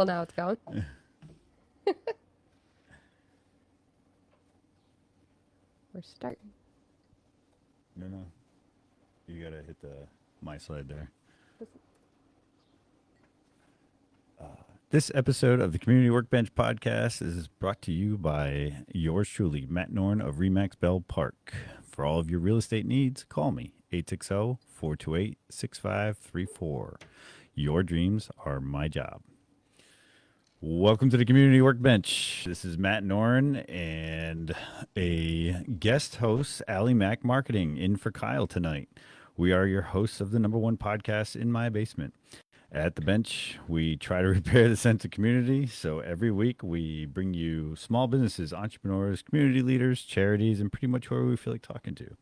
Well, now it's going. We're starting. No. You gotta hit the my slide there. This episode of the Community Workbench podcast is brought to you by yours truly, Matt Norn of Remax Bell Park. For all of your real estate needs, call me 860-428-6534. Your dreams are my job. Welcome to the Community Workbench. This is Matt Norn and a guest host, Allie Mack Marketing, in for Kyle tonight. We are your hosts of the #1 podcast in my basement. At the bench, we try to repair the sense of community. So every week we bring you small businesses, entrepreneurs, community leaders, charities, and pretty much whoever we feel like talking to.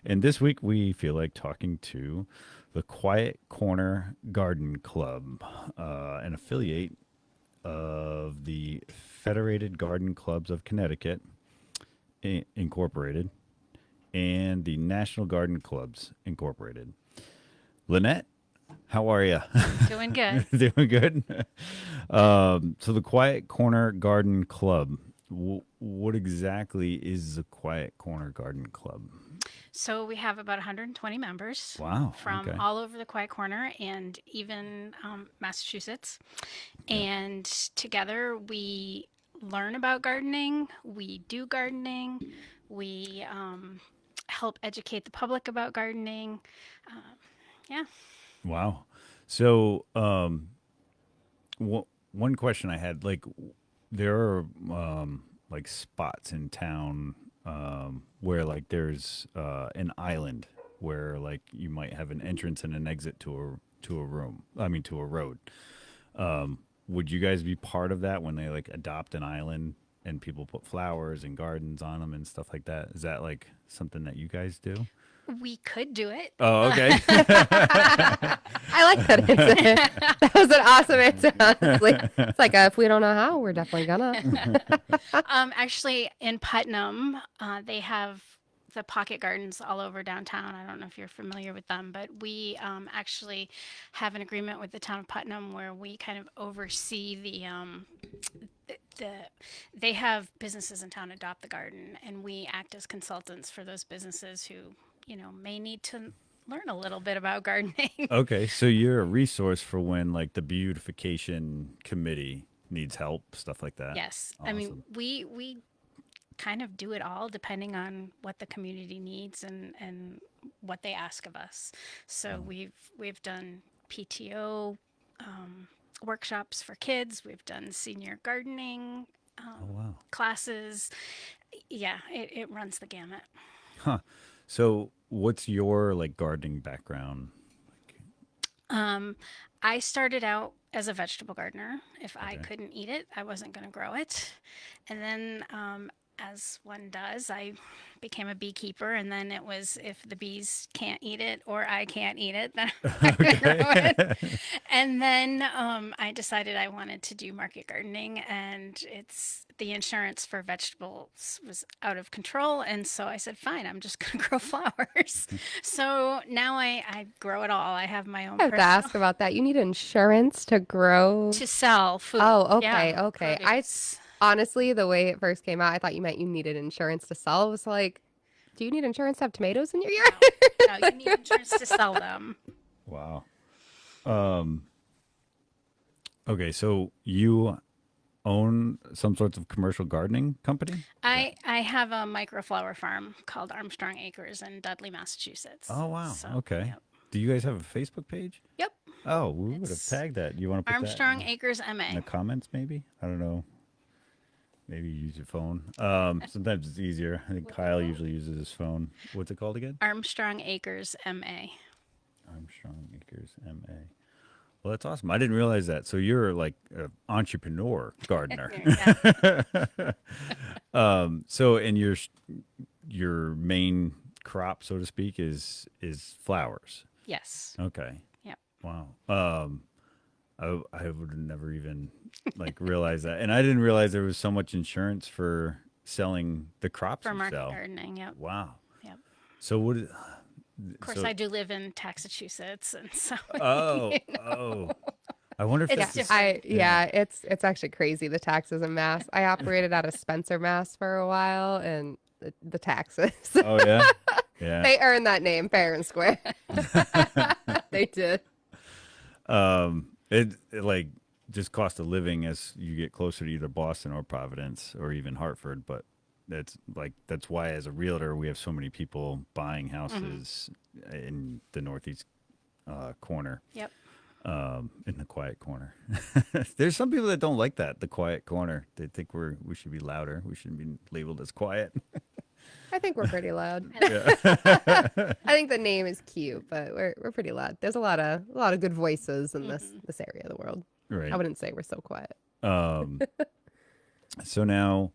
And this week we feel like talking to the Quiet Corner Garden Club, an affiliate of the Federated Garden Clubs of Connecticut, Incorporated, and the National Garden Clubs, Incorporated. Lynette, how are you? Doing good. Doing good. So the Quiet Corner Garden Club. What exactly is the Quiet Corner Garden Club? So we have about 120 members. Wow. From Okay. all over the Quiet Corner and even Massachusetts. And together we learn about gardening. We do gardening. We help educate the public about gardening. Yeah. Wow. So, one question I had, like, there are like spots in town where like there's an island where like you might have an entrance and an exit to a room. I mean, to a road. Would you guys be part of that when they like adopt an island and people put flowers and gardens on them and stuff like that? Is that like something that you guys do? We could do it. Oh, okay. I like that answer. That was an awesome answer, honestly. It's like, if we don't know how, we're definitely gonna. Actually, in Putnam, they have the pocket gardens all over downtown. I don't know if you're familiar with them, but we actually have an agreement with the town of Putnam where we kind of oversee they have businesses in town adopt the garden, and we act as consultants for those businesses who, may need to learn a little bit about gardening. Okay, so you're a resource for when like the beautification committee needs help, stuff like that. Yes. Awesome. I mean, we kind of do it all depending on what the community needs and what they ask of us. So we've done PTO workshops for kids. We've done senior gardening Oh wow. classes. Yeah, it runs the gamut. Huh. So what's your like gardening background? I started out as a vegetable gardener. If I Okay. couldn't eat it, I wasn't going to grow it. And then, as one does, I became a beekeeper. And then it was if the bees can't eat it or I can't eat it, then I'm going to grow it. And then I decided I wanted to do market gardening, and the insurance for vegetables was out of control. And so I said, fine, I'm just going to grow flowers. So now I grow it all. I have my own I have to ask about that. You need insurance to grow. to sell food. Oh, okay, Yeah, okay. produce. Honestly, the way it first came out, I thought you meant you needed insurance to sell. I was like, do you need insurance to have tomatoes in your yard? No, you need insurance to sell them. Wow. Okay, so you own some sorts of commercial gardening company? I have a microflower farm called Armstrong Acres in Dudley, Massachusetts. Oh wow. So, Okay. Yep. Do you guys have a Facebook page? Yep. Oh, we would have It's tagged that. You want to put Armstrong that Acres in MA. the comments maybe? I don't know. Maybe you use your phone. Sometimes it's easier. I think Kyle usually uses his phone. What's it called again? Armstrong Acres MA. Armstrong Acres MA. Well, that's awesome. I didn't realize that. So you're like an entrepreneur gardener. Yeah. So and your main crop, so to speak, is flowers. Yes. Okay. Yep. Wow. I would have never even like realized that, and I didn't realize there was so much insurance for selling the crops For you market sell. gardening. Yep. Wow. Yep. So what? Of course, So I do live in Massachusetts, and so oh. I wonder if It's that's different. it's actually crazy, the taxes in Mass. I operated out of Spencer, Mass for a while, and the taxes. Oh yeah, yeah. They earned that name fair and square. They did. It like just cost of living as you get closer to either Boston or Providence or even Hartford, but that's why as a realtor we have so many people buying houses in the northeast corner, Yep. in the quiet corner. There's some people that don't like that, the quiet corner. They think we should be louder. We shouldn't be labeled as quiet. I think we're pretty loud. Yeah. I think the name is cute, but we're pretty loud. There's a lot of good voices in this area of the world. Right. I wouldn't say we're so quiet. Um, so now,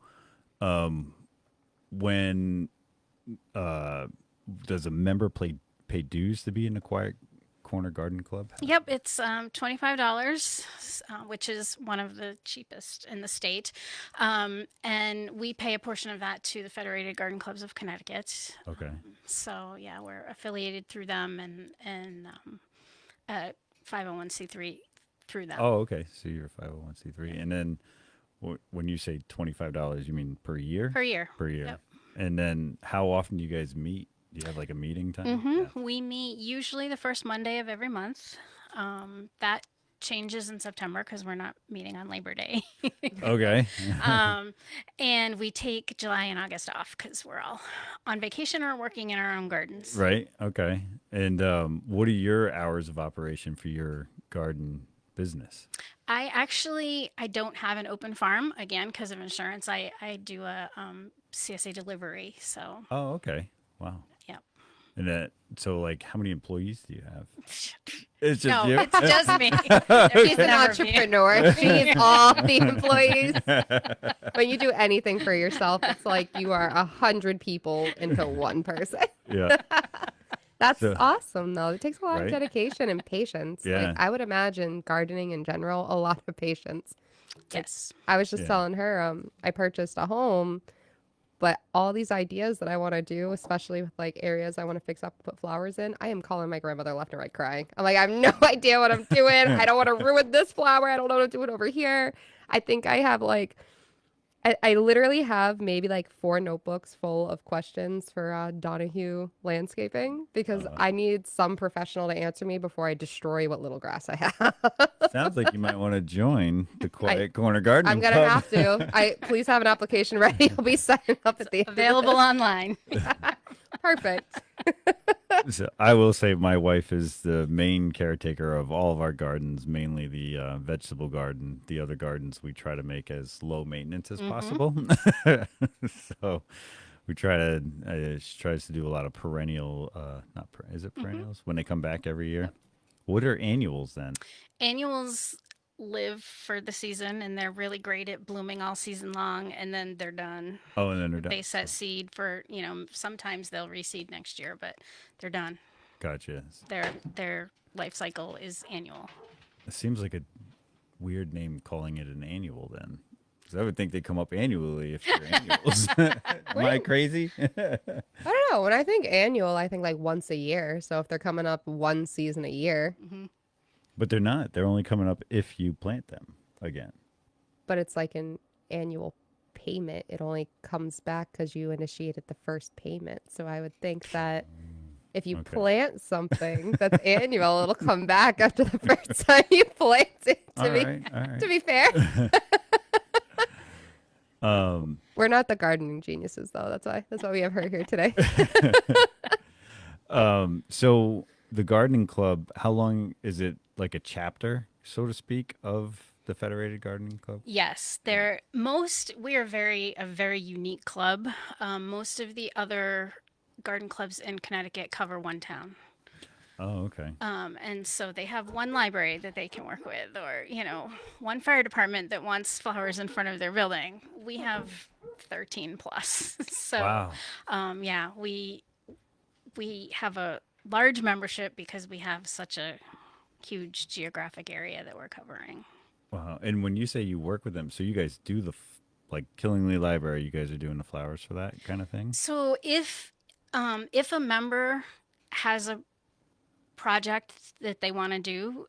when does a member pay dues to be in the Quiet Corner Garden Club? Yep, it's $25, which is one of the cheapest in the state, and we pay a portion of that to the Federated Garden Clubs of Connecticut. Okay. So yeah, we're affiliated through them and 501c3 through them. Oh, okay. So you're a 501c3, and then when you say $25, you mean per year? Per year. Per year. Yep. And then how often do you guys meet? Do you have like a meeting time? Yeah. We meet usually the first Monday of every month. That changes in September because we're not meeting on Labor Day. Okay. And we take July and August off because we're all on vacation or working in our own gardens. Right. Okay. And what are your hours of operation for your garden business? I don't have an open farm again because of insurance. I do a CSA delivery. So Oh, okay. Wow. yep. And so like how many employees do you have? It's just No, you. it's just me. She's an entrepreneur. She's all the employees. When you do anything for yourself, it's like you are 100 people into one person. Yeah. That's So- awesome, though. It takes a lot Right? of dedication and patience. Yeah. Like, I would imagine gardening in general, a lot of patience. Yes. I was just Yeah. telling her, I purchased a home, but all these ideas that I want to do, especially with like areas I want to fix up and put flowers in, I am calling my grandmother left and right crying. I'm like, I have no idea what I'm doing. I don't want to ruin this flower. I don't know what to do it over here. I think I have like, I literally have maybe like 4 notebooks full of questions for Donahue landscaping because I need some professional to answer me before I destroy what little grass I have. Sounds like you might want to join the Quiet Corner Garden I'm gonna Club. have to. Please have an application ready. I'll be signing up at the end of Available online. Perfect. So I will say my wife is the main caretaker of all of our gardens, mainly the vegetable garden. The other gardens we try to make as low maintenance as possible. So we try to, she tries to do a lot of perennial, is it perennials? When they come back every year? What are annuals then? Annuals live for the season and they're really great at blooming all season long and then they're done. Oh, and then they're done. They set seed for, sometimes they'll reseed next year, but they're done. Gotcha. Their life cycle is annual. It seems like a weird name calling it an annual then. Because I would think they come up annually if they're annuals. Am I crazy? I don't know. When I think annual, I think like once a year. So if they're coming up one season a year, But they're not. They're only coming up if you plant them again. but it's like an annual payment. It only comes back because you initiated the first payment. So I would think that if you Okay. plant something that's annual, it'll come back after the first time you plant it. All right. To be fair, Um, we're not the gardening geniuses, though. That's why we have her here today. so the gardening club, how long is it, like a chapter, so to speak, of the Federated Gardening Club? Yes, we are a very unique club. Most of the other garden clubs in Connecticut cover one town. Oh, okay. And so they have one library that they can work with, or, one fire department that wants flowers in front of their building. We have 13 plus. So, Wow. yeah, we have a large membership because we have such a huge geographic area that we're covering. Wow. And when you say you work with them, so you guys do like Killingly Library, you guys are doing the flowers for that kind of thing? So if a member has a project that they want to do,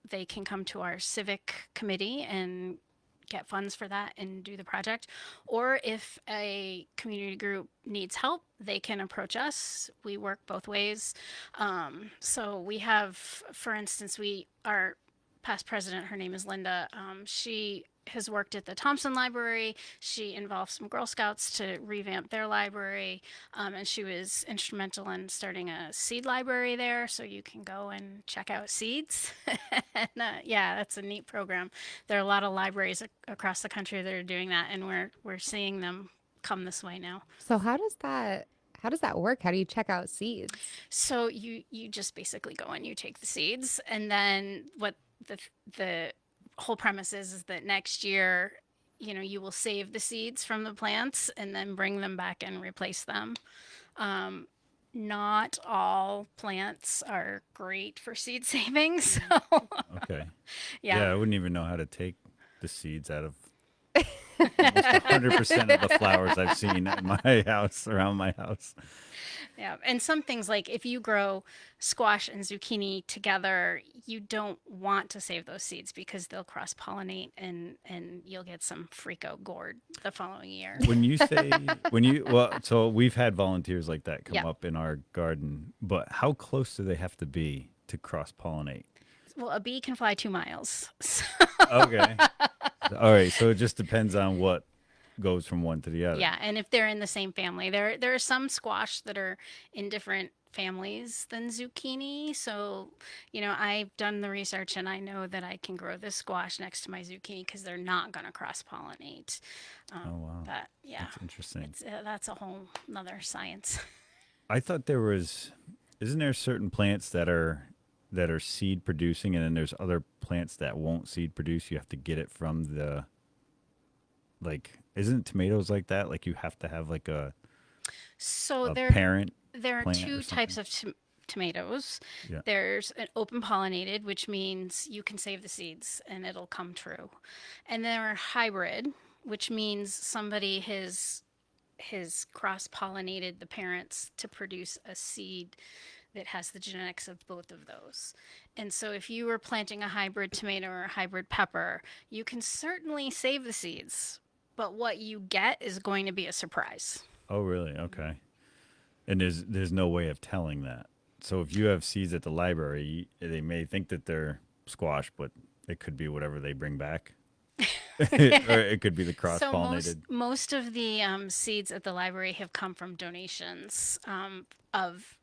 they can come to our civic committee and get funds for that and do the project. Or if a community group needs help, they can approach us. We work both ways. So we have, for instance, we our past president, her name is Linda. She has worked at the Thompson Library. She involved some Girl Scouts to revamp their library, and she was instrumental in starting a seed library there, so you can go and check out seeds. And, yeah, that's a neat program. There are a lot of libraries across the country that are doing that, and we're seeing them come this way now. So how does that work? How do you check out seeds? So you just basically go and you take the seeds, and then what the the whole premise is that next year, you will save the seeds from the plants and then bring them back and replace them. Um, Not all plants are great for seed saving, so Okay. yeah. Yeah, I wouldn't even know how to take the seeds out of almost 100% of the flowers I've seen at my house, around my house. Yeah, and some things like if you grow squash and zucchini together, you don't want to save those seeds because they'll cross pollinate and you'll get some freako gourd the following year. When you say, well, so we've had volunteers like that come Yeah. up in our garden, but how close do they have to be to cross pollinate? Well, a bee can fly 2 miles. So, Okay. All right. So it just depends on what goes from one to the other. yeah, and if they're in the same family, there are some squash that are in different families than zucchini. So, I've done the research and I know that I can grow this squash next to my zucchini because they're not going to cross pollinate. Oh, wow. But yeah, That's interesting. that's a whole nother science. I thought isn't there certain plants that are seed producing, and then there's other plants that won't seed produce? You have to get it from isn't tomatoes like that? Like you have to have like So a there parent there are plant two or types something? of tomatoes. Yeah. There's an open pollinated, which means you can save the seeds and it'll come true. And there are hybrid, which means somebody has cross pollinated the parents to produce a seed that has the genetics of both of those. And so if you were planting a hybrid tomato or a hybrid pepper, you can certainly save the seeds, but what you get is going to be a surprise. Oh, really? Okay. And there's no way of telling that. So if you have seeds at the library, they may think that they're squash, but it could be whatever they bring back. Or it could be the cross So pollinated. most of the seeds at the library have come from donations of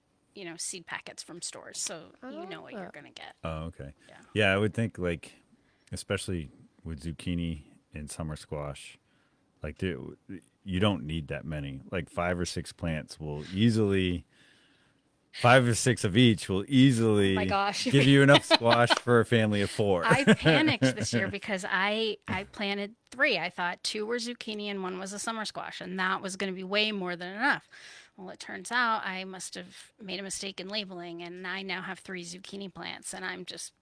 seed packets from stores, so you know what you're gonna get. Oh, okay. Yeah. Yeah, I would think especially with zucchini and summer squash, you don't need that many. Like 5 or 6 plants will easily, 5 or 6 of each will easily My gosh. give you enough squash for a family of 4. I panicked this year because I planted 3. I thought 2 were zucchini and 1 was a summer squash, and that was going to be way more than enough. Well, it turns out I must have made a mistake in labeling, and I now have 3 zucchini plants, and I'm just,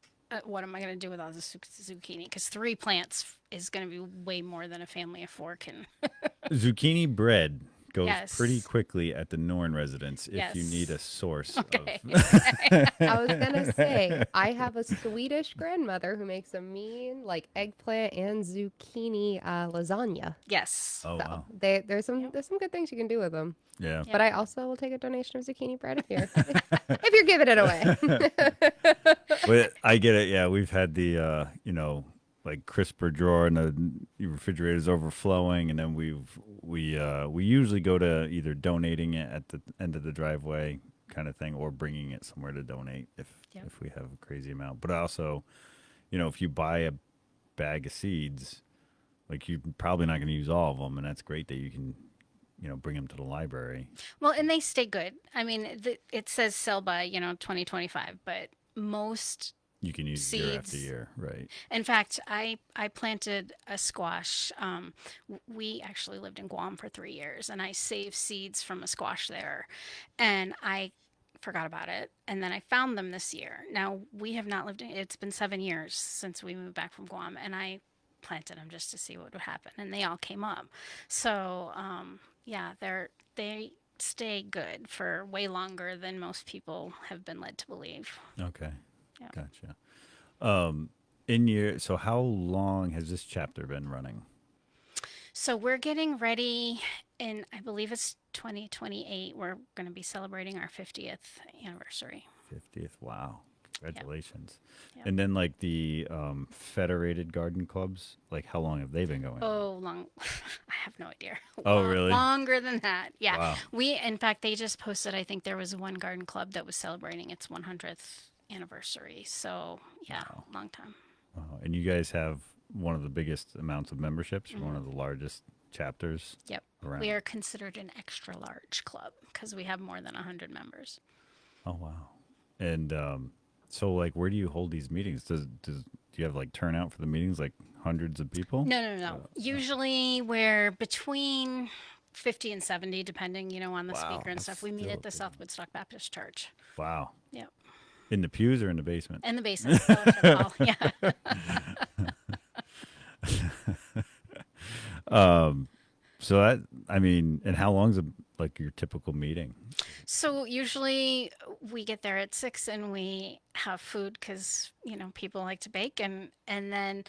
what am I going to do with all this zucchini? Because 3 plants is going to be way more than a family of 4 can. Zucchini bread goes Yes. pretty quickly at the Norn residence if you Yes. need a source Okay. I was gonna say I have a Swedish grandmother who makes a mean like eggplant and zucchini lasagna. Yes. Oh, So wow. there's some good things you can do with them. Yeah. But I also will take a donation of zucchini bread if you're giving it away. But I get it. Yeah, we've had the like crisper drawer and the refrigerator's overflowing, and then we usually go to either donating it at the end of the driveway kind of thing, or bringing it somewhere to donate Yep. if we have a crazy amount. But also, if you buy a bag of seeds, like you're probably not going to use all of them, and that's great that you can bring them to the library. Well, and they stay good. I mean, it says sell by 2025, but most. You can use year after Seeds. year, right? In fact, I planted a squash. We actually lived in Guam for 3 years, and I saved seeds from a squash there, and I forgot about it. And then I found them this year. Now we have not lived in. It's been 7 years since we moved back from Guam, and I planted them just to see what would happen, and they all came up. So yeah, they stay good for way longer than most people have been led to believe. Okay. Yeah. Gotcha. So how long has this chapter been running? So we're getting ready, and I believe it's 2028. We're going to be celebrating our 50th anniversary. 50th. Wow. Yep. Congratulations. Yep. And then like the Federated Garden Clubs, like how long have they been going on? Oh, long. I have no idea. Oh, really? Longer than that. Yeah. Wow. In fact, they just posted, I think there was one garden club that was celebrating its 100th anniversary. So, yeah, Wow. long time. Wow. And you guys have one of the biggest amounts of memberships, one of the largest chapters Yep. around. We are considered an extra large club because we have more than 100 members. Oh, wow. And so like where do you hold these meetings? Do you have like turnout for the meetings, like hundreds of people? No. Usually we're between 50 and 70, depending, on the Wow, speaker and that's stuff. We meet still at the big. South Woodstock Baptist Church. Wow. Yep. In the pews or in the basement? In the basement. Fellowship hall. Yeah. So that, I mean, and how long's like your typical meeting? So usually we get there at 6 and we have food because people like to bake, and then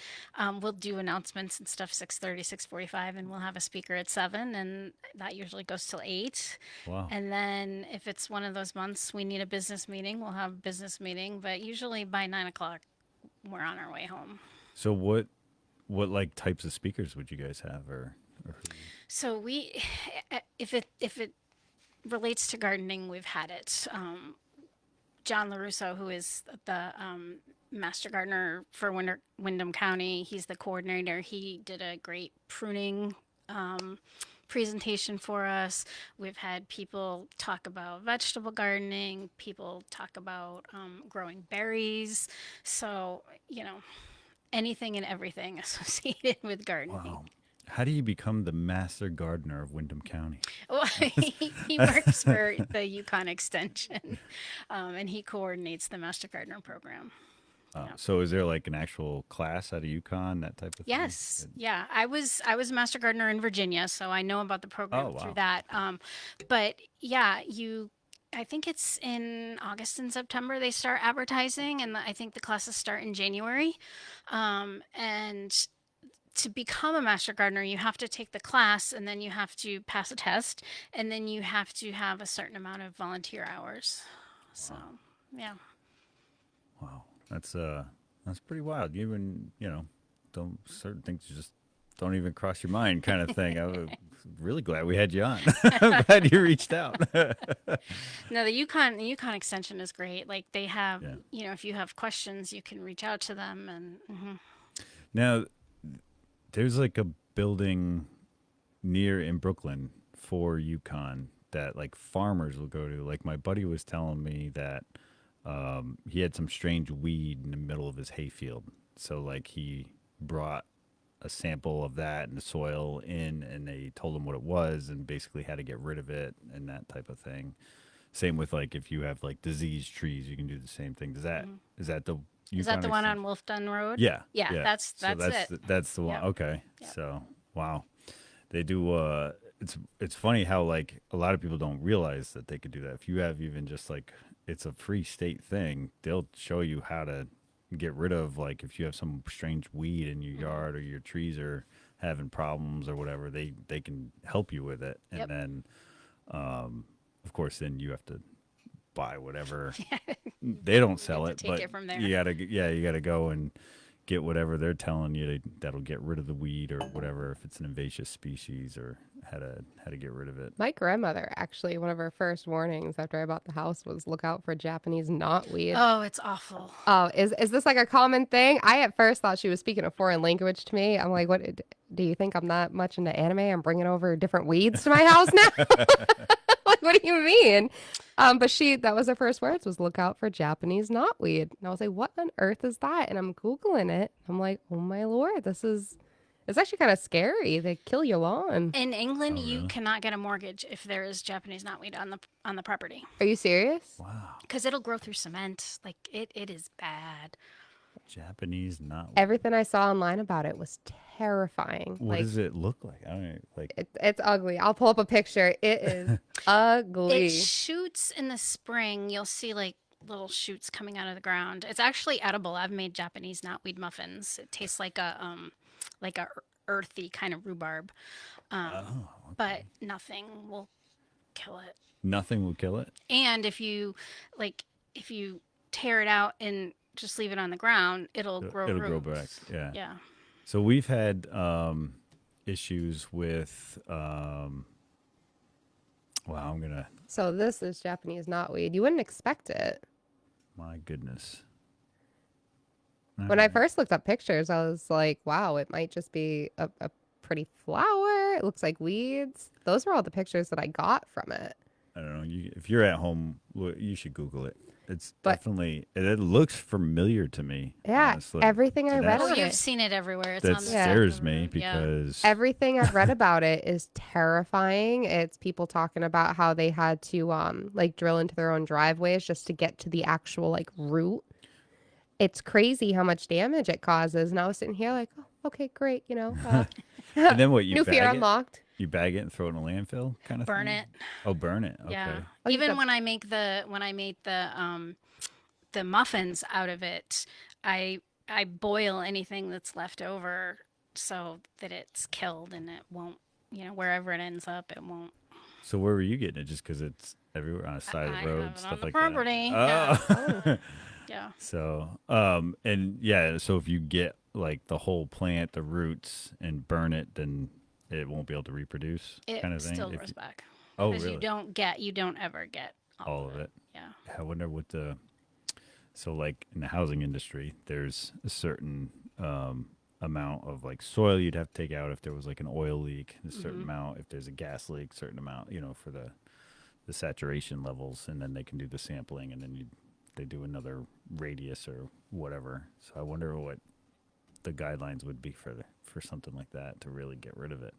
we'll do announcements and stuff 6:30, 6:45, and we'll have a speaker at 7, and that usually goes till 8. Wow. And then if it's one of those months we need a business meeting, we'll have a business meeting. But usually by 9 o'clock we're on our way home. So what like types of speakers would you guys have or So we, if it relates to gardening, we've had it. John LaRusso, who is the master gardener for Windham County, he's the coordinator. He did a great pruning presentation for us. We've had people talk about vegetable gardening, people talk about growing berries. So, anything and everything associated with gardening. wow. How do you become the master gardener of Windham County? Well, he works for the Yukon Extension, and he coordinates the Master Gardener program. Yeah. So is there like an actual class out of Yukon, that type of thing? Yes, yeah. I was a Master Gardener in Virginia, so I know about the program Oh, wow. through that. But yeah, I think it's in August and September they start advertising, and I think the classes start in January. And to become a master gardener, you have to take the class, and then you have to pass a test, and then you have to have a certain amount of volunteer hours. So, yeah. Wow. That's pretty wild. You even, don't certain things just don't even cross your mind kind of thing. I was really glad we had you on. I'm glad you reached out. No, the Yukon Extension is great. Like they have, Yeah. if you have questions, you can reach out to them, and Now, there's like a building near in Brooklyn for Yukon that like farmers will go to. Like my buddy was telling me that he had some strange weed in the middle of his hayfield. So like he brought a sample of that and the soil in, and they told him what it was and basically how to get rid of it and that type of thing. Same with like if you have like diseased trees, you can do the same thing. Is that the is that the one Extension? on Wolf Dun Road? Yeah. Yeah, that's So it. That's the one. Yep. Okay. Yep. So, wow. They do it's funny how like a lot of people don't realize that they could do that. If you have even just like it's a free state thing, they'll show you how to get rid of like if you have some strange weed in your yard or your trees are having problems or whatever, they can help you with it. And Yep. then of course then you have to buy whatever. They don't sell to it, take but it from there. you gotta go and get whatever they're telling you that'll get rid of the weed or whatever, if it's an invasive species, or how to get rid of it. My grandmother, actually, one of her first warnings after I bought the house was look out for Japanese knotweed. Oh, it's awful. Oh, is this like a common thing? I at first thought she was speaking a foreign language to me. I'm like, what? Do you think I'm that much into anime? I'm bringing over different weeds to my house now. Like, what do you mean? But that was her first words was look out for Japanese knotweed. And I was like, what on earth is that? And I'm Googling it. I'm like, oh my Lord, it's actually kind of scary. They kill your lawn. In England, Oh, you really? cannot get a mortgage if there is Japanese knotweed on the property Are you serious? Wow. because it'll grow through cement. Like it is bad. Japanese knotweed. Everything I saw online about it was terrifying. What Like does it look like? I don't know, like. it's ugly. I'll pull up a picture. It is It ugly. shoots in the spring. You'll see like little shoots coming out of the ground. It's actually edible. I've made Japanese knotweed muffins. It tastes like a earthy kind of rhubarb. Oh, But nothing will kill it. nothing will kill it. And like if you tear it out and just leave it on the ground, it'll grow It'll grow back. roots. Yeah. Yeah. So we've had issues with. Wow, I'm gonna. So this is Japanese knotweed. You wouldn't expect it. My goodness. When I first looked up pictures, I was like, wow, it might just be a pretty flower. It looks like weeds. Those were all the pictures that I got from it. I don't know. If you're at home, you should Google it. It's But- definitely. It looks familiar to me. Yeah, honestly. everything I And read Oh, on that's- you've it. seen it everywhere. It's That on the scares side me of the road. Yeah. because Everything I've read about it is terrifying. It's people talking about how they had to like drill into their own driveways just to get to the actual like root. It's crazy how much damage it causes. And I was sitting here like, oh, okay, great, and then what you new bag fear it? unlocked. You bag it and throw it in a landfill, kind of Burn thing? it. Oh, burn it. Okay. Yeah. Oh, you Even could- when I made the muffins out of it, I boil anything that's left over so that it's killed and it won't, wherever it ends up, it won't. So where were you getting it? Just because it's everywhere on the side of I the road, have it stuff on the like property, that. Oh. Yeah. So, and yeah, so if you get like the whole plant, the roots, and burn it, then it won't be able to reproduce, It kind of thing. still If grows you- back. Oh, Because really? you don't ever get All of it. Yeah. I wonder what so like in the housing industry, there's a certain amount of like soil you'd have to take out if there was like an oil leak, a certain amount if there's a gas leak, certain amount, for the saturation levels, and then they can do the sampling, and then they do another radius or whatever. So I wonder what the guidelines would be for something like that to really get rid of it.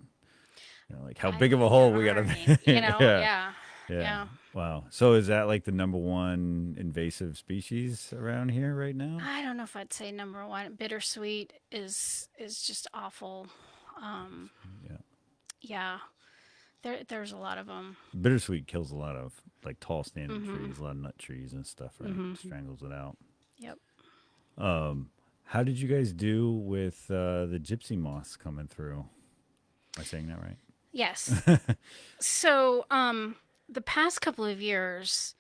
Like how I big of a think hole there we got to are make. any- yeah. Yeah. Yeah. Wow. So is that like the number one invasive species around here right now? I don't know if I'd say number one. Bittersweet is just awful. Yeah. Yeah. There's a lot of them. Bittersweet kills a lot of like tall standing Mm-hmm. trees, a lot of nut trees and stuff, right? Strangles it out. Yep. How did you guys do with the gypsy moths coming through? Am I saying that right? Yes. So, the past couple of years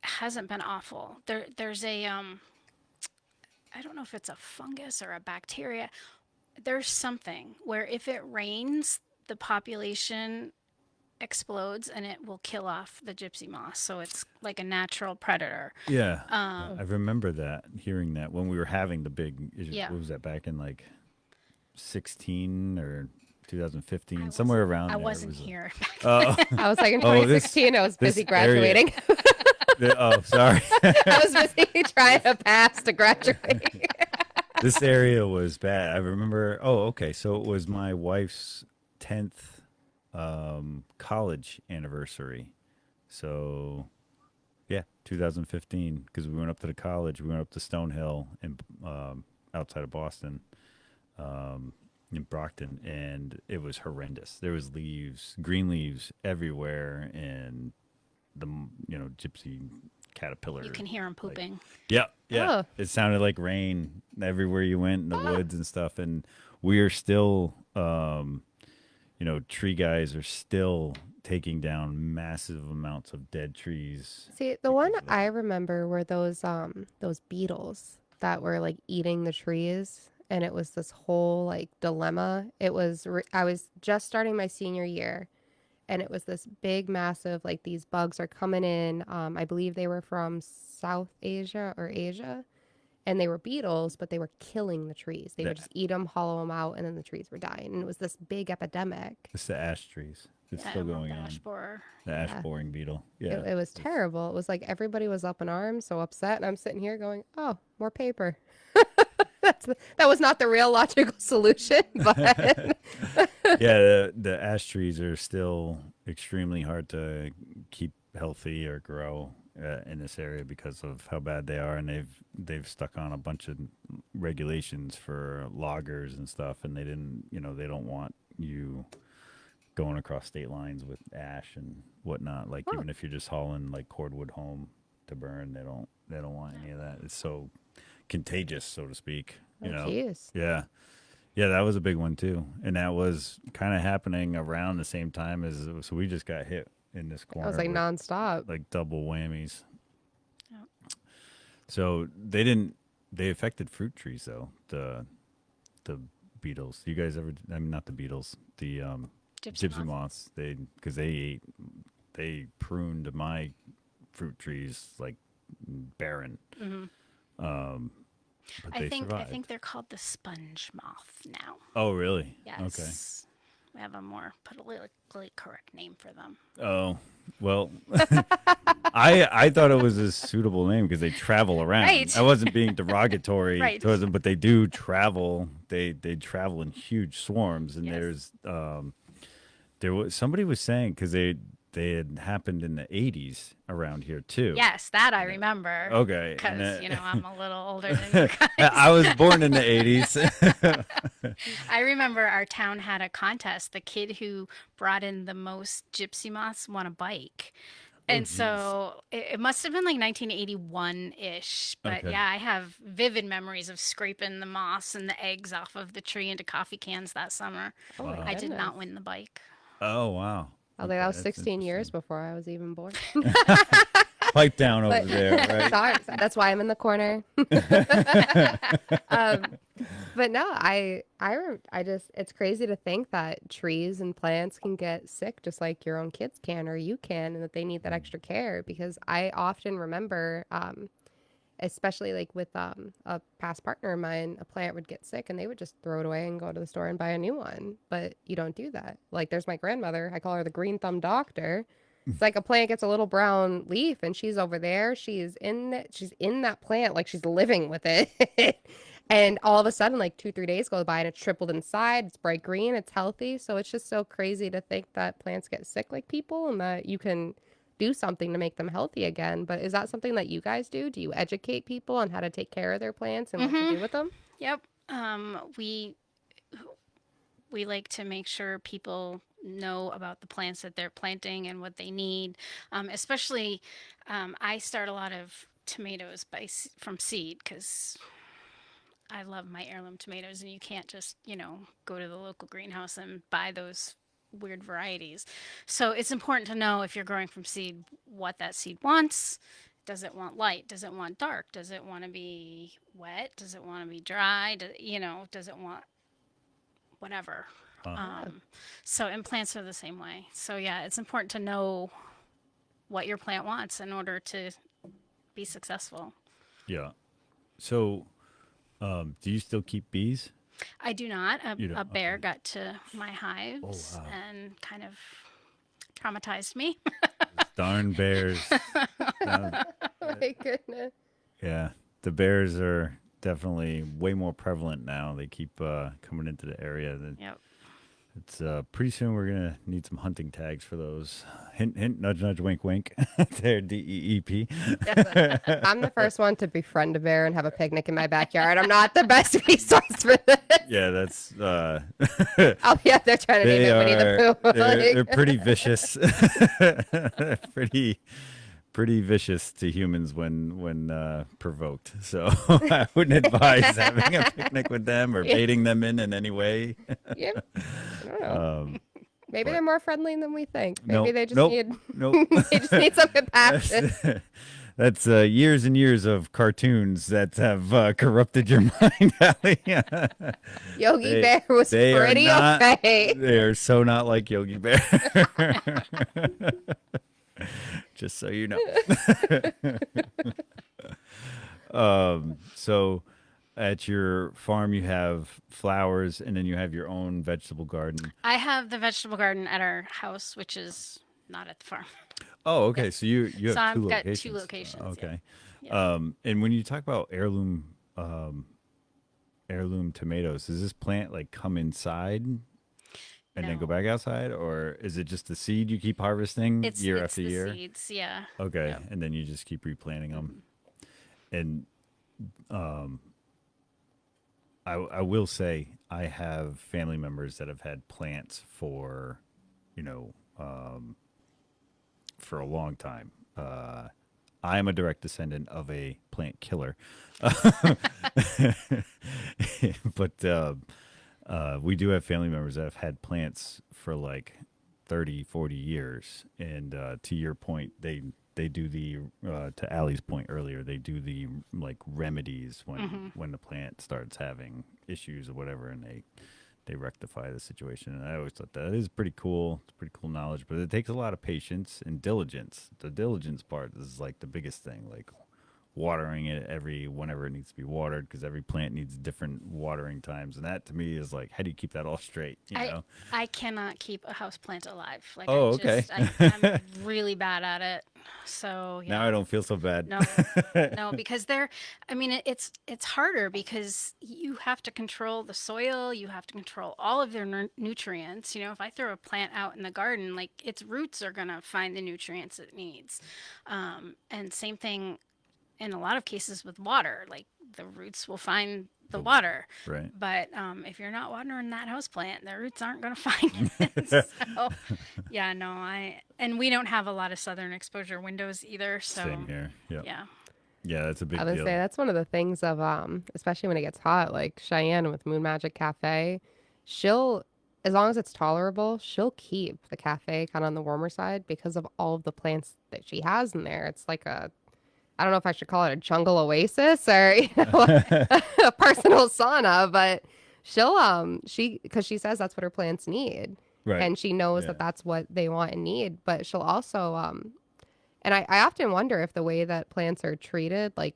hasn't been awful. There's a I don't know if it's a fungus or a bacteria. There's something where if it rains, the population explodes and it will kill off the gypsy moth. So it's like a natural predator. Yeah. I remember that, hearing that when we were having the big issue. Yeah. What was that, back in like 16 or 2015, I somewhere around I there. It wasn't was a- here. Oh, I was like in Oh, this- 2016, I was busy this area- graduating. oh, sorry. I was busy trying to pass to graduate. This area was bad. I remember. Oh, okay. So it was my wife's 10th college anniversary. So, yeah, 2015. Because we went up to the college. We went up to Stonehill in outside of Boston, in Brockton, and it was horrendous. There was leaves, green leaves everywhere, and the gypsy caterpillar. You can hear them pooping. Yeah, yeah. Oh. It sounded like rain everywhere you went in the woods and stuff. And we are still, tree guys are still taking down massive amounts of dead trees. See, the one I remember were those beetles that were like eating the trees, and it was this whole like dilemma. It was I was just starting my senior year, and it was this big, massive, like these bugs are coming in. I believe they were from South Asia or Asia, and they were beetles, but they were killing the trees. They Yeah. would just eat them, hollow them out, and then the trees were dying. And it was this big epidemic. It's the ash trees. It's Yeah, still the going on. ash borer. The ash Yeah. boring beetle. Yeah. It was terrible. It was like everybody was up in arms, so upset, and I'm sitting here going, "Oh, more paper." That was not the real logical solution, but Yeah, the ash trees are still extremely hard to keep healthy or grow. in this area because of how bad they are, and they've stuck on a bunch of regulations for loggers and stuff, and they didn't, they don't want you going across state lines with ash and whatnot. Like Huh. even if you're just hauling like cordwood home to burn, they don't want any of that. It's so contagious, so to speak. Oh, jeez. Yeah. Yeah, that was a big one too, and that was kind of happening around the same time as so we just got hit in this I was corner like with nonstop. like double whammies. Yep. So they didn't. They affected fruit trees though. The beetles. You guys ever? I mean, not the beetles. The gypsy moths. Because they pruned my fruit trees like barren. Hmm. But I they think survived. they're called the sponge moth now. Oh, really? Yes. We have a more politically correct name for them. Okay. Oh, well, I thought it was a suitable name because they travel around. Right. I wasn't being derogatory Right. towards them, but they do travel. They travel in huge swarms, and Yes. there was somebody was saying because they had happened in the 80s around here too. Yes, that I remember. Okay. Because, And I'm a little older than you guys. I was born in the 80s. I remember our town had a contest. The kid who brought in the most gypsy moths won a bike. And geez. so it must have been like 1981-ish. But Okay. yeah, I have vivid memories of scraping the moss and the eggs off of the tree into coffee cans that summer. Oh my I did not goodness. win the bike. Oh, wow. I was like, that was that's 16 years interesting. before I was even born. Pipe down over But there, right? sorry, that's why I'm in the corner. um, but no, I just, it's crazy to think that trees and plants can get sick just like your own kids can or you can, and that they need that extra care. Because I often remember, especially like with a past partner of mine, a plant would get sick and they would just throw it away and go to the store and buy a new one. But you don't do that. Like there's my grandmother, I call her the green thumb doctor. It's like a plant gets a little brown leaf and she's over there. She's in that plant like she's living with it. And all of a sudden, like 2, 3 days go by and it's tripled inside. It's bright green. It's healthy. So it's just so crazy to think that plants get sick like people and that you can do something to make them healthy again. But is that something that you guys do? Do you educate people on how to take care of their plants and what to do with them? Yep. We like to make sure people know about the plants that they're planting and what they need. Especially, I start a lot of tomatoes from seed because I love my heirloom tomatoes, and you can't just go to the local greenhouse and buy those weird varieties. So it's important to know if you're growing from seed what that seed wants. Does it want light? Does it want dark? Does it want to be wet? Does it want to be dry? Does it want whatever? So, and plants are the same way. So, yeah, it's important to know what your plant wants in order to be successful. Yeah. So, do you still keep bees? I do not. You don't? A bear Okay. got to my hives wow. and kind of traumatized me. Darn bears. Yeah, Oh my goodness. yeah, the bears are definitely way more prevalent now. They keep coming into the area. Yep. It's pretty soon we're gonna need some hunting tags for those. Hint, hint, nudge, nudge, wink, wink. They're DEEP. I'm the first one to befriend a bear and have a picnic in my backyard. I'm not the best resource for this. Yeah, that's Oh yeah, they're trying to name they it Winnie the Pooh. they're Like, pretty vicious. pretty vicious to humans when provoked. So I wouldn't advise having a picnic with them or baiting them in any way. yeah, I don't know. Maybe but- they're more friendly than we think. Maybe Nope, they just nope, need nope. they just need some compassion. That's years and years of cartoons that have corrupted your mind, Allie. Yogi They- Bear was they are pretty not- okay. They are so not like Yogi Bear. Just so you know. So at your farm you have flowers and then you have your own vegetable garden. I have the vegetable garden at our house, which is not at the farm. Oh, okay. So you have So I've two got locations. two locations, yeah. Okay. Yeah. And when you talk about heirloom tomatoes, does this plant like come inside? and then go No, back outside, or is it just the seed you keep harvesting year it's after the year? seeds. Yeah. Okay, Yep. and then you just keep replanting them. Hmm. And I will say I have family members that have had plants for, you know, for a long time. I am a direct descendant of a plant killer, but we do have family members that have had plants for like 30, 40 years. And to your point, they do the to Allie's point earlier, they do the like remedies Hmm. when the plant starts having issues or whatever, and they rectify the situation. And I always thought that is pretty cool. It's pretty cool knowledge, but it takes a lot of patience and diligence. The diligence part is like the biggest thing, like watering it whenever it needs to be watered, because every plant needs different watering times. And that to me is like, how do you keep that all straight, you I know? I cannot keep a house plant alive. Like Oh, okay. I'm really bad at it. So Now yeah. I don't feel so bad. No, no, because I mean, it's harder because you have to control the soil, you have to control all of their nutrients. You know, if I throw a plant out in the garden, like its roots are gonna find the nutrients it needs. And same thing in a lot of cases with water, like the roots will find the The- water. right. But if you're not watering that house plant, the roots aren't gonna find it. So yeah, no, and we don't have a lot of southern exposure windows either, Same so here. Yep. yeah. Yeah, that's a I big would say deal. that's one of the things of especially when it gets hot, like Cheyenne with Moon Magic Cafe, she'll as long as it's tolerable, she'll keep the cafe kind of on the warmer side because of all of the plants that she has in there. It's like a I don't know if I should call it a jungle oasis or a personal sauna, but she because she says that's what her plants need, Right. and she knows Yeah. that that's what they want and need. But she'll also and I often wonder if the way that plants are treated, like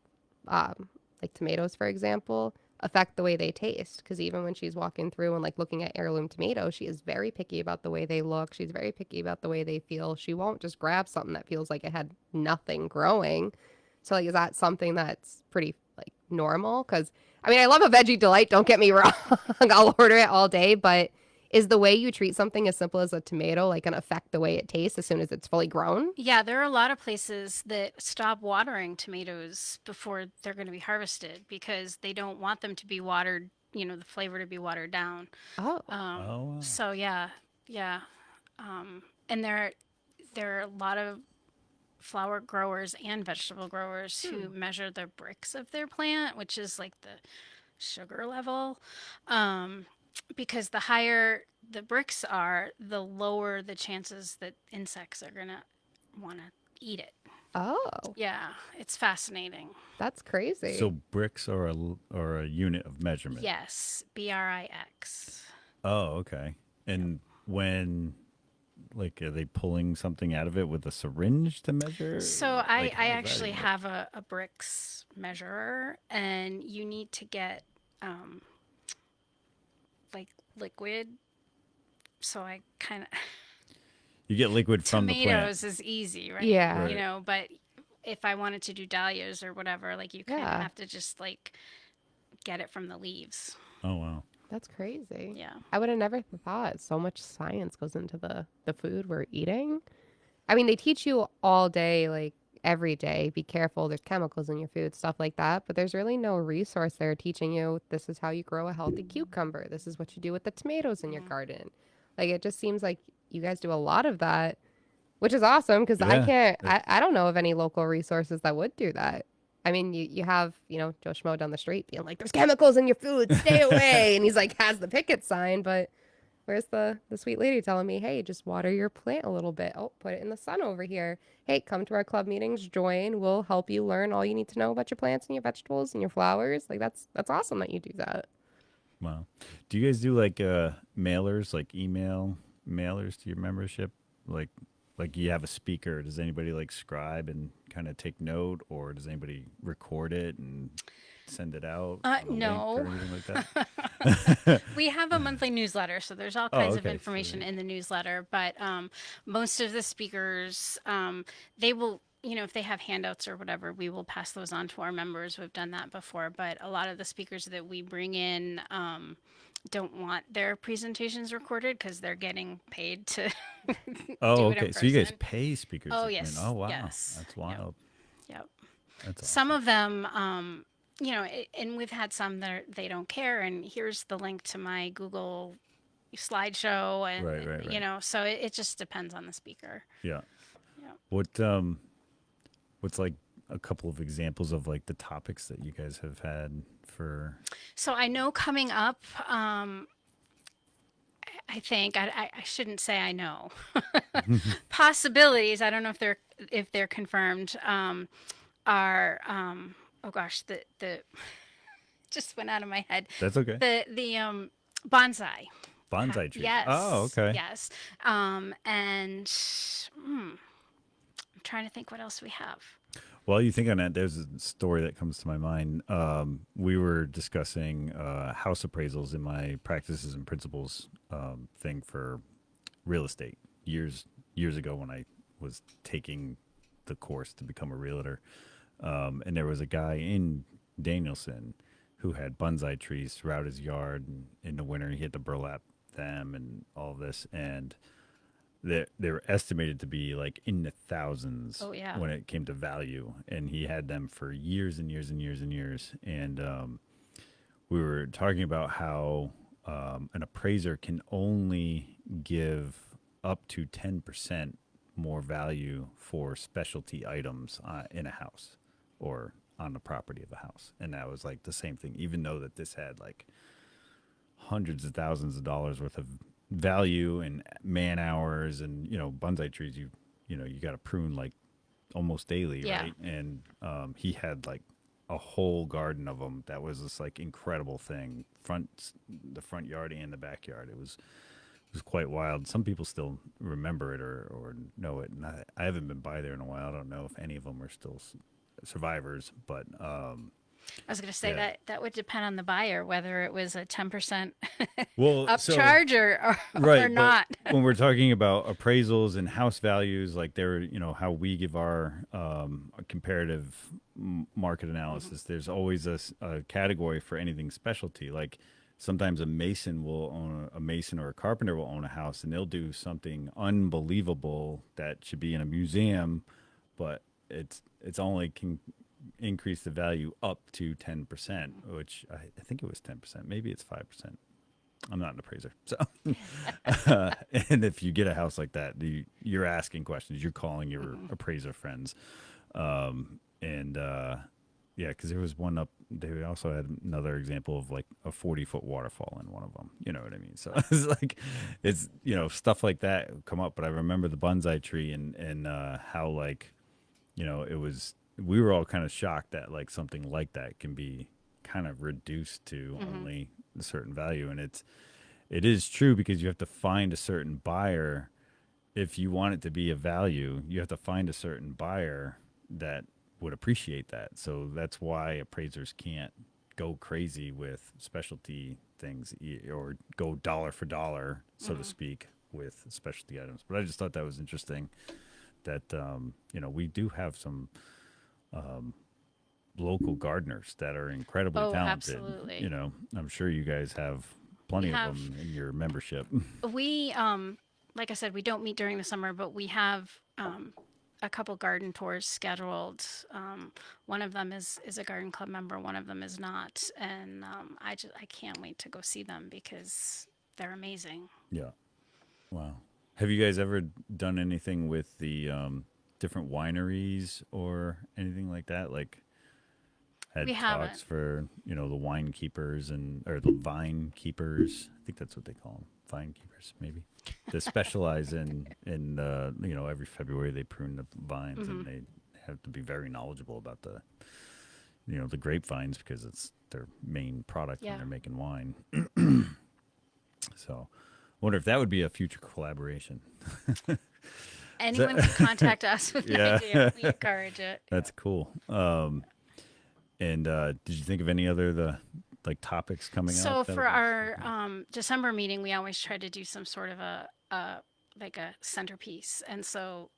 tomatoes, for example, affect the way they taste. Because even when she's walking through and like looking at heirloom tomatoes, she is very picky about the way they look. She's very picky about the way they feel. She won't just grab something that feels like it had nothing growing. So like, is that something that's pretty like normal? Because I mean, I love a veggie delight. Don't get me wrong. I'll order it all day, but is the way you treat something as simple as a tomato like gonna affect the way it tastes as soon as it's fully grown? Yeah, there are a lot of places that stop watering tomatoes before they're going to be harvested because they don't want them to be watered, the flavor to be watered down. Oh, Oh, wow. So yeah, yeah. And there are a lot of flower growers and vegetable growers who measure the bricks of their plant, which is like the sugar level. Um, because the higher the bricks are, the lower the chances that insects are going to want to eat it. oh, Yeah, it's fascinating. that's crazy. So bricks are a unit of measurement. Yes, BRIX. Oh, okay. And when like are they pulling something out of it with a syringe to measure? So Like I how does that actually even work? have a bricks measurer, and you need to get um, like liquid. So I kind of You get liquid from the plant. tomatoes is easy, right? Yeah, Right. But if I wanted to do dahlias or whatever, like you kind of yeah, have to just like get it from the leaves. Oh, wow. that's crazy. Yeah. I would have never thought so much science goes into the food we're eating. I mean, they teach you all day, like every day, be careful, there's chemicals in your food, stuff like that. But there's really no resource there teaching you this is how you grow a healthy cucumber. This is what you do with the tomatoes in your Mm-hmm. garden. Like, it just seems like you guys do a lot of that, which is awesome because I Yeah. can't, That, I don't know of any local resources that would do that. I mean, you have, Joe Schmo down the street being like, there's chemicals in your food, stay away. And he's like, has the picket sign, but where's the sweet lady telling me, hey, just water your plant a little bit. Oh, put it in the sun over here. Hey, come to our club meetings, join. We'll help you learn all you need to know about your plants and your vegetables and your flowers. Like that's awesome that you do that. wow. Do you guys do like mailers, like email mailers to your membership? Like you have a speaker. Does anybody like scribe and kind of take note, or does anybody record it and send it out on a link or No. anything like that? We have a monthly newsletter, so there's all Oh, kinds of okay. So information in the newsletter. But most of the speakers, they will, if they have handouts or whatever, we will pass those on to our members. We've done that before. But a lot of the speakers that we bring in don't want their presentations recorded because they're getting paid to Oh, do it in okay. So you guys person. pay speakers Oh to come in. Oh, yes, wow. yes, That's yep, wild. yep. That's Some awesome. of them, and we've had some that they don't care. And here's the link to my Google slideshow, and Right, right, right. so it just depends on the speaker. Yeah. Yeah. What what's like a couple of examples of like the topics that you guys have had for So I know coming up, I think I shouldn't say I know possibilities. I don't know if they're confirmed. Are oh gosh, the just went out of my head. That's okay. The bonsai. Bonsai trees. Oh, Yes, okay. yes. And I'm trying to think what else we have. Well, you think on that, there's a story that comes to my mind. We were discussing house appraisals in my practices and principles thing for real estate years ago when I was taking the course to become a realtor. And there was a guy in Danielson who had bonsai trees throughout his yard. And in the winter, he had to burlap them and all of this. And they were estimated to be like in the thousands Oh yeah. when it came to value. And he had them for years and years and years and years. And we were talking about how an appraiser can only give up to 10% more value for specialty items in a house or on the property of a house. And that was like the same thing, even though that this had like hundreds of thousands of dollars worth of value and man hours and, bonsai trees, you got to prune like almost daily, Yeah. right? And he had like a whole garden of them. That was this like incredible thing. The front yard and the backyard. It was quite wild. Some people still remember it or know it, and I haven't been by there in a while. I don't know if any of them are still survivors, but I was going to say yeah. that would depend on the buyer whether it was a 10% Well, so upcharge or right, but not. when we're talking about appraisals and house values, like they're, how we give our comparative market analysis, there's always a category for anything specialty. Like sometimes a mason will own a mason or a carpenter will own a house and they'll do something unbelievable that should be in a museum, but it's only can increase the value up to 10%, which I think it was 10%. Maybe it's 5%. I'm not an appraiser. So, and if you get a house like that, you're asking questions. You're calling your appraiser friends. And yeah, because there was one up. They also had another example of like a 40-foot waterfall in one of them. You know what I mean? So it's like, stuff like that come up. But I remember the bonsai tree and how like, it was. We were all kind of shocked that like something like that can be kind of reduced to only a certain value, and it is true because you have to find a certain buyer. If you want it to be a value, you have to find a certain buyer that would appreciate that. So that's why appraisers can't go crazy with specialty things or go dollar for dollar, so to speak, with specialty items. But I just thought that was interesting that, we do have some local gardeners that are incredibly Oh, talented. absolutely. I'm sure you guys have We plenty of have them in your membership. we like I said, we don't meet during the summer, but we have a couple garden tours scheduled. One of them is a garden club member, one of them is not, and I can't wait to go see them because they're amazing. Yeah. Wow. Have you guys ever done anything with the different wineries or anything like that? Like We had haven't. talks for, the wine keepers or the vine keepers. I think that's what they call them. Vine keepers, maybe. They specialize in every February they prune the vines and they have to be very knowledgeable about the grapevines because it's their main product when Yeah. they're making wine. So, I wonder if that would be a future collaboration. Anyone can contact us with an Yeah. idea. We encourage it. That's cool. And did you think of any other like topics coming So up? for our December meeting, we always try to do some sort of like a centerpiece, and so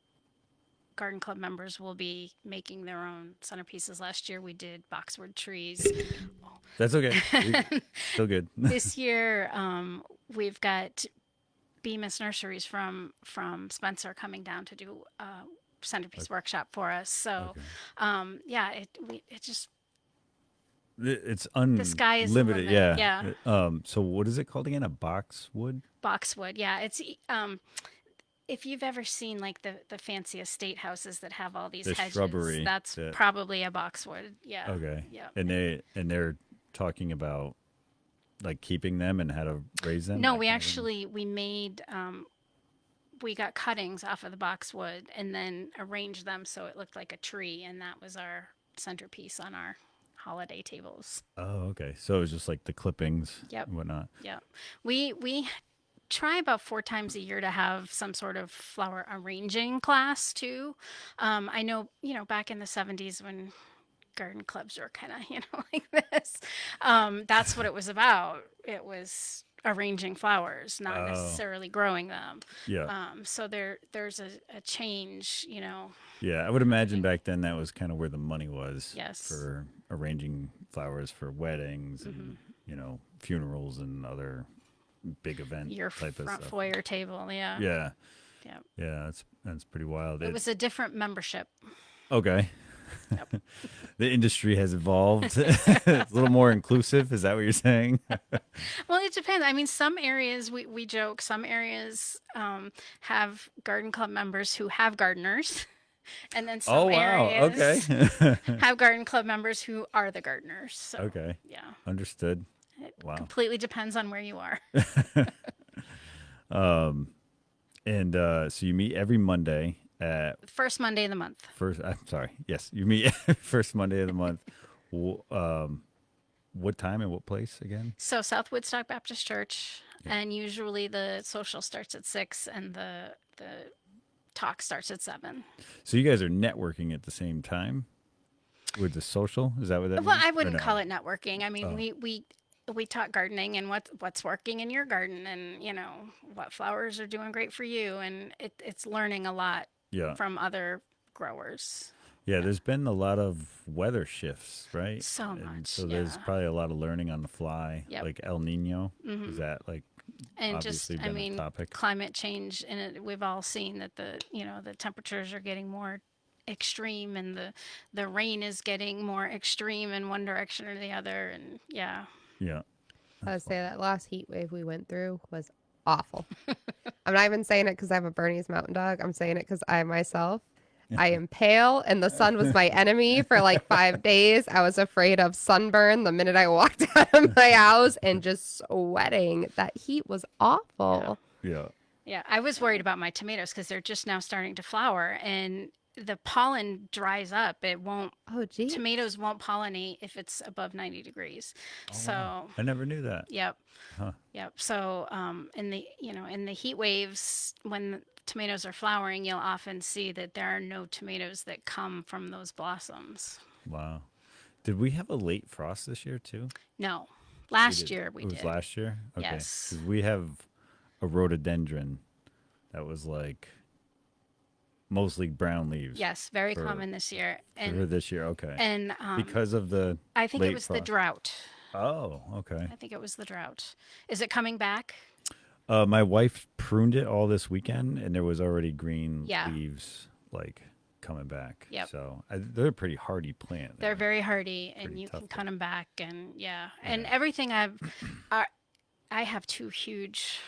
garden club members will be making their own centerpieces. Last year we did boxwood trees. That's okay. Still good. This year, we've got Bemis Nurseries from Spencer coming down to do a centerpiece workshop for us. So, Okay. yeah, it just It's the sky is the unlimited. limit. Yeah. Yeah, So what is it called again? A boxwood? boxwood. Yeah, it's if you've ever seen like the fancy estate houses that have all these The hedges, shrubbery. that's That, probably a boxwood. Yeah. okay. Yeah. And they're talking about like keeping them and how to raise them. No, that we kind of thing? actually we made we got cuttings off of the boxwood and then arranged them so it looked like a tree, and that was our centerpiece on our holiday tables. Oh, okay. So it was just like the clippings Yep. and whatnot. Yep. We try about 4 times a year to have some sort of flower arranging class too. I know, back in the 70s when garden clubs were kind of, like this, that's what it was about. It was arranging flowers, not Oh, necessarily growing them. yeah. So there's a change. Yeah, I would imagine back then that was kind of where the money was Yes. for arranging flowers for weddings Mm-hmm. and, funerals and other big event Your type of front stuff. foyer table, yeah. Yeah. Yeah. Yeah, that's pretty wild. It was a different membership. Okay. Yep. The industry has evolved. It's a little more inclusive. Is that what you're saying? Well, it depends. I mean, some areas we joke, some areas have garden club members who have gardeners. And then some Oh, wow. areas Okay. have garden club members who are the gardeners. So, Okay. yeah, Understood. it Wow. completely depends on where you are. And so you meet every Monday at First Monday of the month. first. I'm sorry. Yes, you meet first Monday of the month. What time and what place again? So, South Woodstock Baptist Church. Yeah. And usually the social starts at 6 and the talk starts at 7. So you guys are networking at the same time with the social. Is that what that Well, means? I Or wouldn't no? call it networking. I mean, Oh. we talk gardening and what's working in your garden, and what flowers are doing great for you, and it's learning a lot Yeah. from other growers. Yeah, there's been a lot of weather shifts, right? So And much, so there's yeah. probably a lot of learning on the fly, Yep. like El Nino. Is that like And just, obviously I been a mean, topic? climate change, and we've all seen that the temperatures are getting more extreme, and the rain is getting more extreme in one direction or the other, and yeah. Yeah. I would say that last heat wave we went through was awful. I'm not even saying it because I have a Bernese Mountain Dog. I'm saying it because I myself, I am pale and the sun was my enemy for like 5 days. I was afraid of sunburn the minute I walked out of my house and just sweating. That heat was awful. Yeah. Yeah, I was worried about my tomatoes because they're just now starting to flower, and the pollen dries up. It won't. Oh, geez. Tomatoes won't pollinate if it's above 90 degrees. So, Wow. I never knew that. yep, Huh. yep. So, in the heat waves, when the tomatoes are flowering, you'll often see that there are no tomatoes that come from those blossoms. Wow. Did we have a late frost this year too? No, We last did. year we It was did. last year? Okay. Yes. 'Cause we have a rhododendron that was like mostly brown leaves. Yes, very for- common this year, For and this year. Okay. and Because of the I think late it was the frost. drought. Oh, okay. I think it was the drought. Is it coming back? My wife pruned it all this weekend, and there was already green Yeah. leaves like coming back. Yep. So they're a pretty hardy plant. They're very hardy, and Pretty you tough can to- cut them back, and yeah, and everything I have 2 huge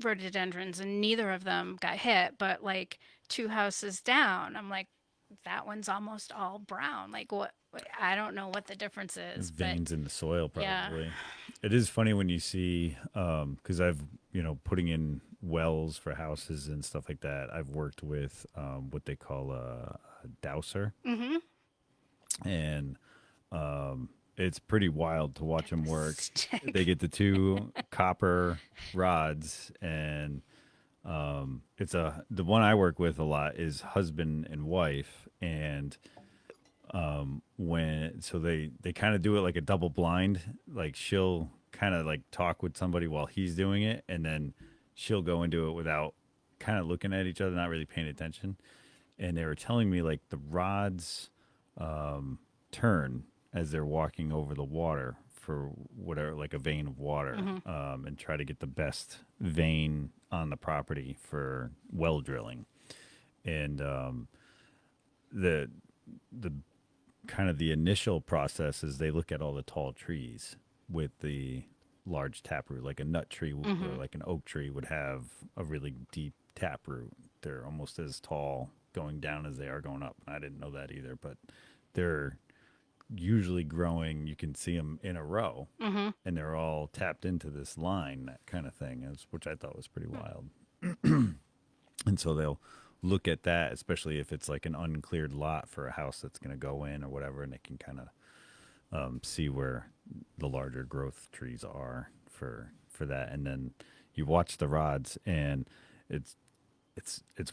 rhododendrons, and neither of them got hit, but like 2 houses down, I'm like, that one's almost all brown. Like what? I don't know what the difference is, but veins in the soil, Yeah. probably. It is funny when you see, because I've putting in wells for houses and stuff like that. I've worked with what they call a dowser, and it's pretty wild to watch them work. They get the 2 copper rods, and the one I work with a lot is husband and wife, and they kind of do it like a double blind. Like she'll kind of like talk with somebody while he's doing it, and then she'll go into it without kind of looking at each other, not really paying attention. And they were telling me like the rods turn as they're walking over the water for whatever, like a vein of water, and try to get the best vein on the property for well drilling. And the the kind of the initial process is they look at all the tall trees with the large taproot, like a nut tree or like an oak tree would have a really deep taproot. They're almost as tall going down as they are going up. I didn't know that either, but they're usually growing. You can see them in a row, and they're all tapped into this line, that kind of thing, which I thought was pretty wild. And so they'll look at that, especially if it's like an uncleared lot for a house that's going to go in or whatever, and they can kind of see where the larger growth trees are for that. And then you watch the rods, and it's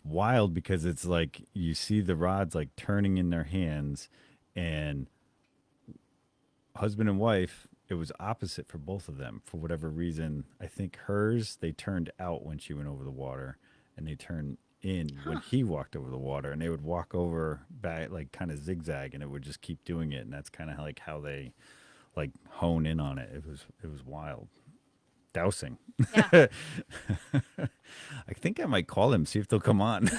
wild because it's like you see the rods like turning in their hands, and husband and wife, it was opposite for both of them for whatever reason. I think hers, they turned out when she went over the water, and they turned in when he walked over the water, and they would walk over back like kind of zigzag, and it would just keep doing it. And that's kind of like how they like hone in on it. It was wild. Dousing. Yeah. I think I might call them, see if they'll come on.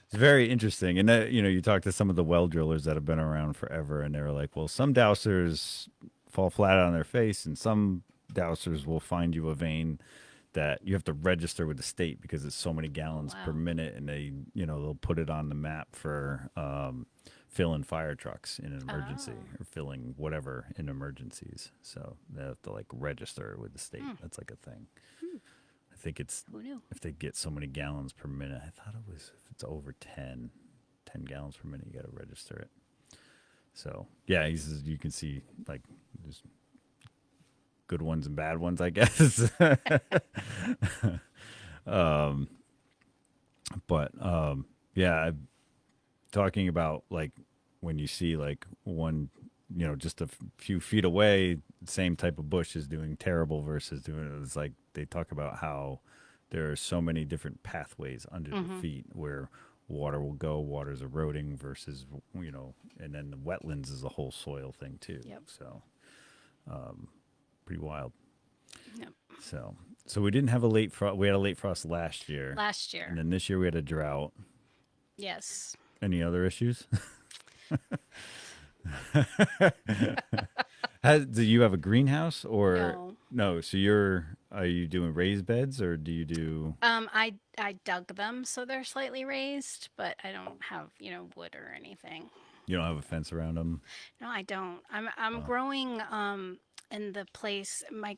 It's very interesting. And you talk to some of the well drillers that have been around forever, and they're like, well, some dowsers fall flat on their face, and some dowsers will find you a vein that you have to register with the state because it's so many gallons per minute, and they'll put it on the map for filling fire trucks in an emergency or filling whatever in emergencies. So they have to like register with the state. That's like a thing. I think it's if they get so many gallons per minute. I thought it was if it's over 10 gallons per minute, you got to register it. So yeah, he says you can see like there's good ones and bad ones, I guess. Yeah, talking about like when you see like one, just a few feet away, same type of bush is doing terrible versus doing it. It's like they talk about how there are so many different pathways under the feet where water will go, water's eroding versus, and then the wetlands is a whole soil thing too. Yep. So, pretty wild. Yep. So we didn't have a late frost. We had a late frost last year. And then this year we had a drought. yes. Any other issues? Do you have a greenhouse or no? So are you doing raised beds or do you do? I dug them so they're slightly raised, but I don't have wood or anything. You don't have a fence around them? No, I don't. I'm growing in the place. My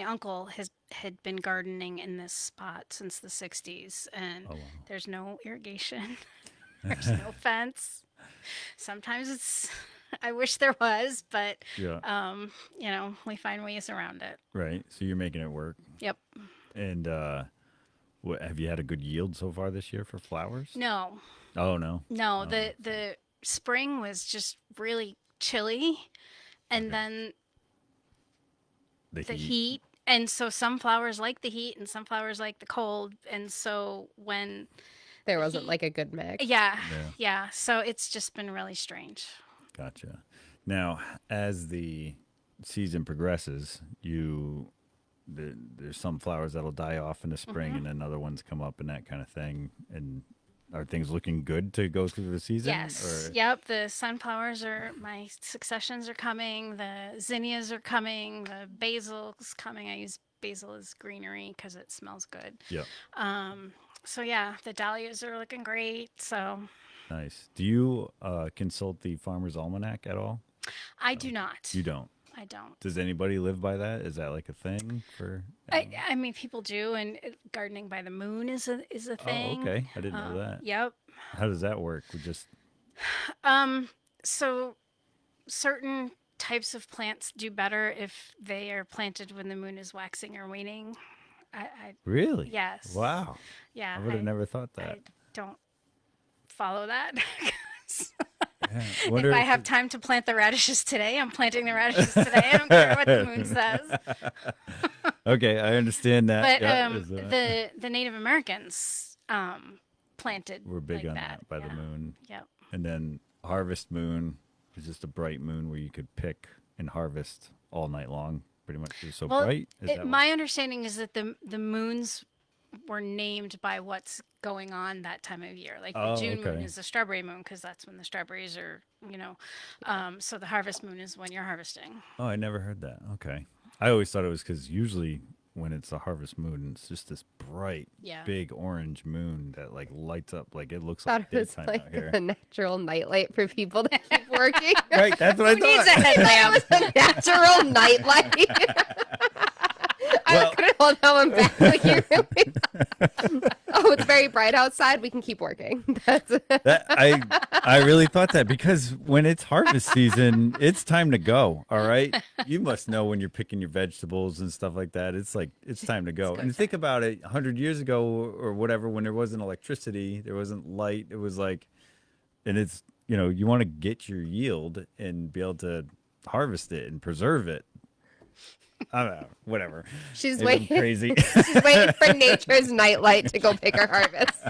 uncle had been gardening in this spot since the 60s, and there's no irrigation. There's no fence. Sometimes I wish there was, but we find ways around it. Right. So you're making it work. Yep. And have you had a good yield so far this year for flowers? No. Oh no. No, the spring was just really chilly, and then the heat. And so some flowers like the heat and some flowers like the cold. And so when there wasn't like a good mix. Yeah. So it's just been really strange. Gotcha. Now, as the season progresses, there's some flowers that'll die off in the spring and then other ones come up and that kind of thing. And are things looking good to go through the season? Yes. Yep. The sunflowers my successions are coming. The zinnias are coming. The basil's coming. I use basil as greenery because it smells good. Yep. So yeah, the dahlias are looking great. So nice. Do you consult the Farmer's Almanac at all? I do not. You don't? I don't. Does anybody live by that? Is that like a thing for? I mean, people do, and gardening by the moon is a thing. Oh, okay. I didn't know that. Yep. How does that work? We just. So certain types of plants do better if they are planted when the moon is waxing or waning. Really? Yes. Wow. Yeah. I would have never thought that. I don't follow that. Yeah. If I have time to plant the radishes today, I'm planting the radishes today. I don't care what the moon says. Okay, I understand that. But the Native Americans planted. We're big like on that by the moon. Yep. And then harvest moon. Is just a bright moon where you could pick and harvest all night long. Pretty much. It's so Well, bright. Is that my understanding is that the moons were named by what's going on that time of year. Like the Oh, June moon okay. is the strawberry moon because that's when the strawberries are, so the harvest moon is when you're harvesting. Oh, I never heard that. Okay. I always thought it was because usually when it's a harvest moon, it's just this bright, Yeah. big orange moon that like lights up like it looks Thought like it was daytime like out here. a natural nightlight for people to keep working. Right, that's what I Who needs a thought. headlamp? A natural nightlight. I couldn't hold that one back. Like you really... Oh, it's very bright outside. We can keep working. That's That I really thought that because when it's harvest season, it's time to go. All right, you must know when you're picking your vegetables and stuff like that. It's like it's time to go. And think about it, 100 years ago or whatever, when there wasn't electricity, there wasn't light. It was like, and it's you want to get your yield and be able to harvest it and preserve it. I don't know, whatever. she's Maybe I'm waiting. crazy. She's waiting for nature's nightlight to go pick her harvest.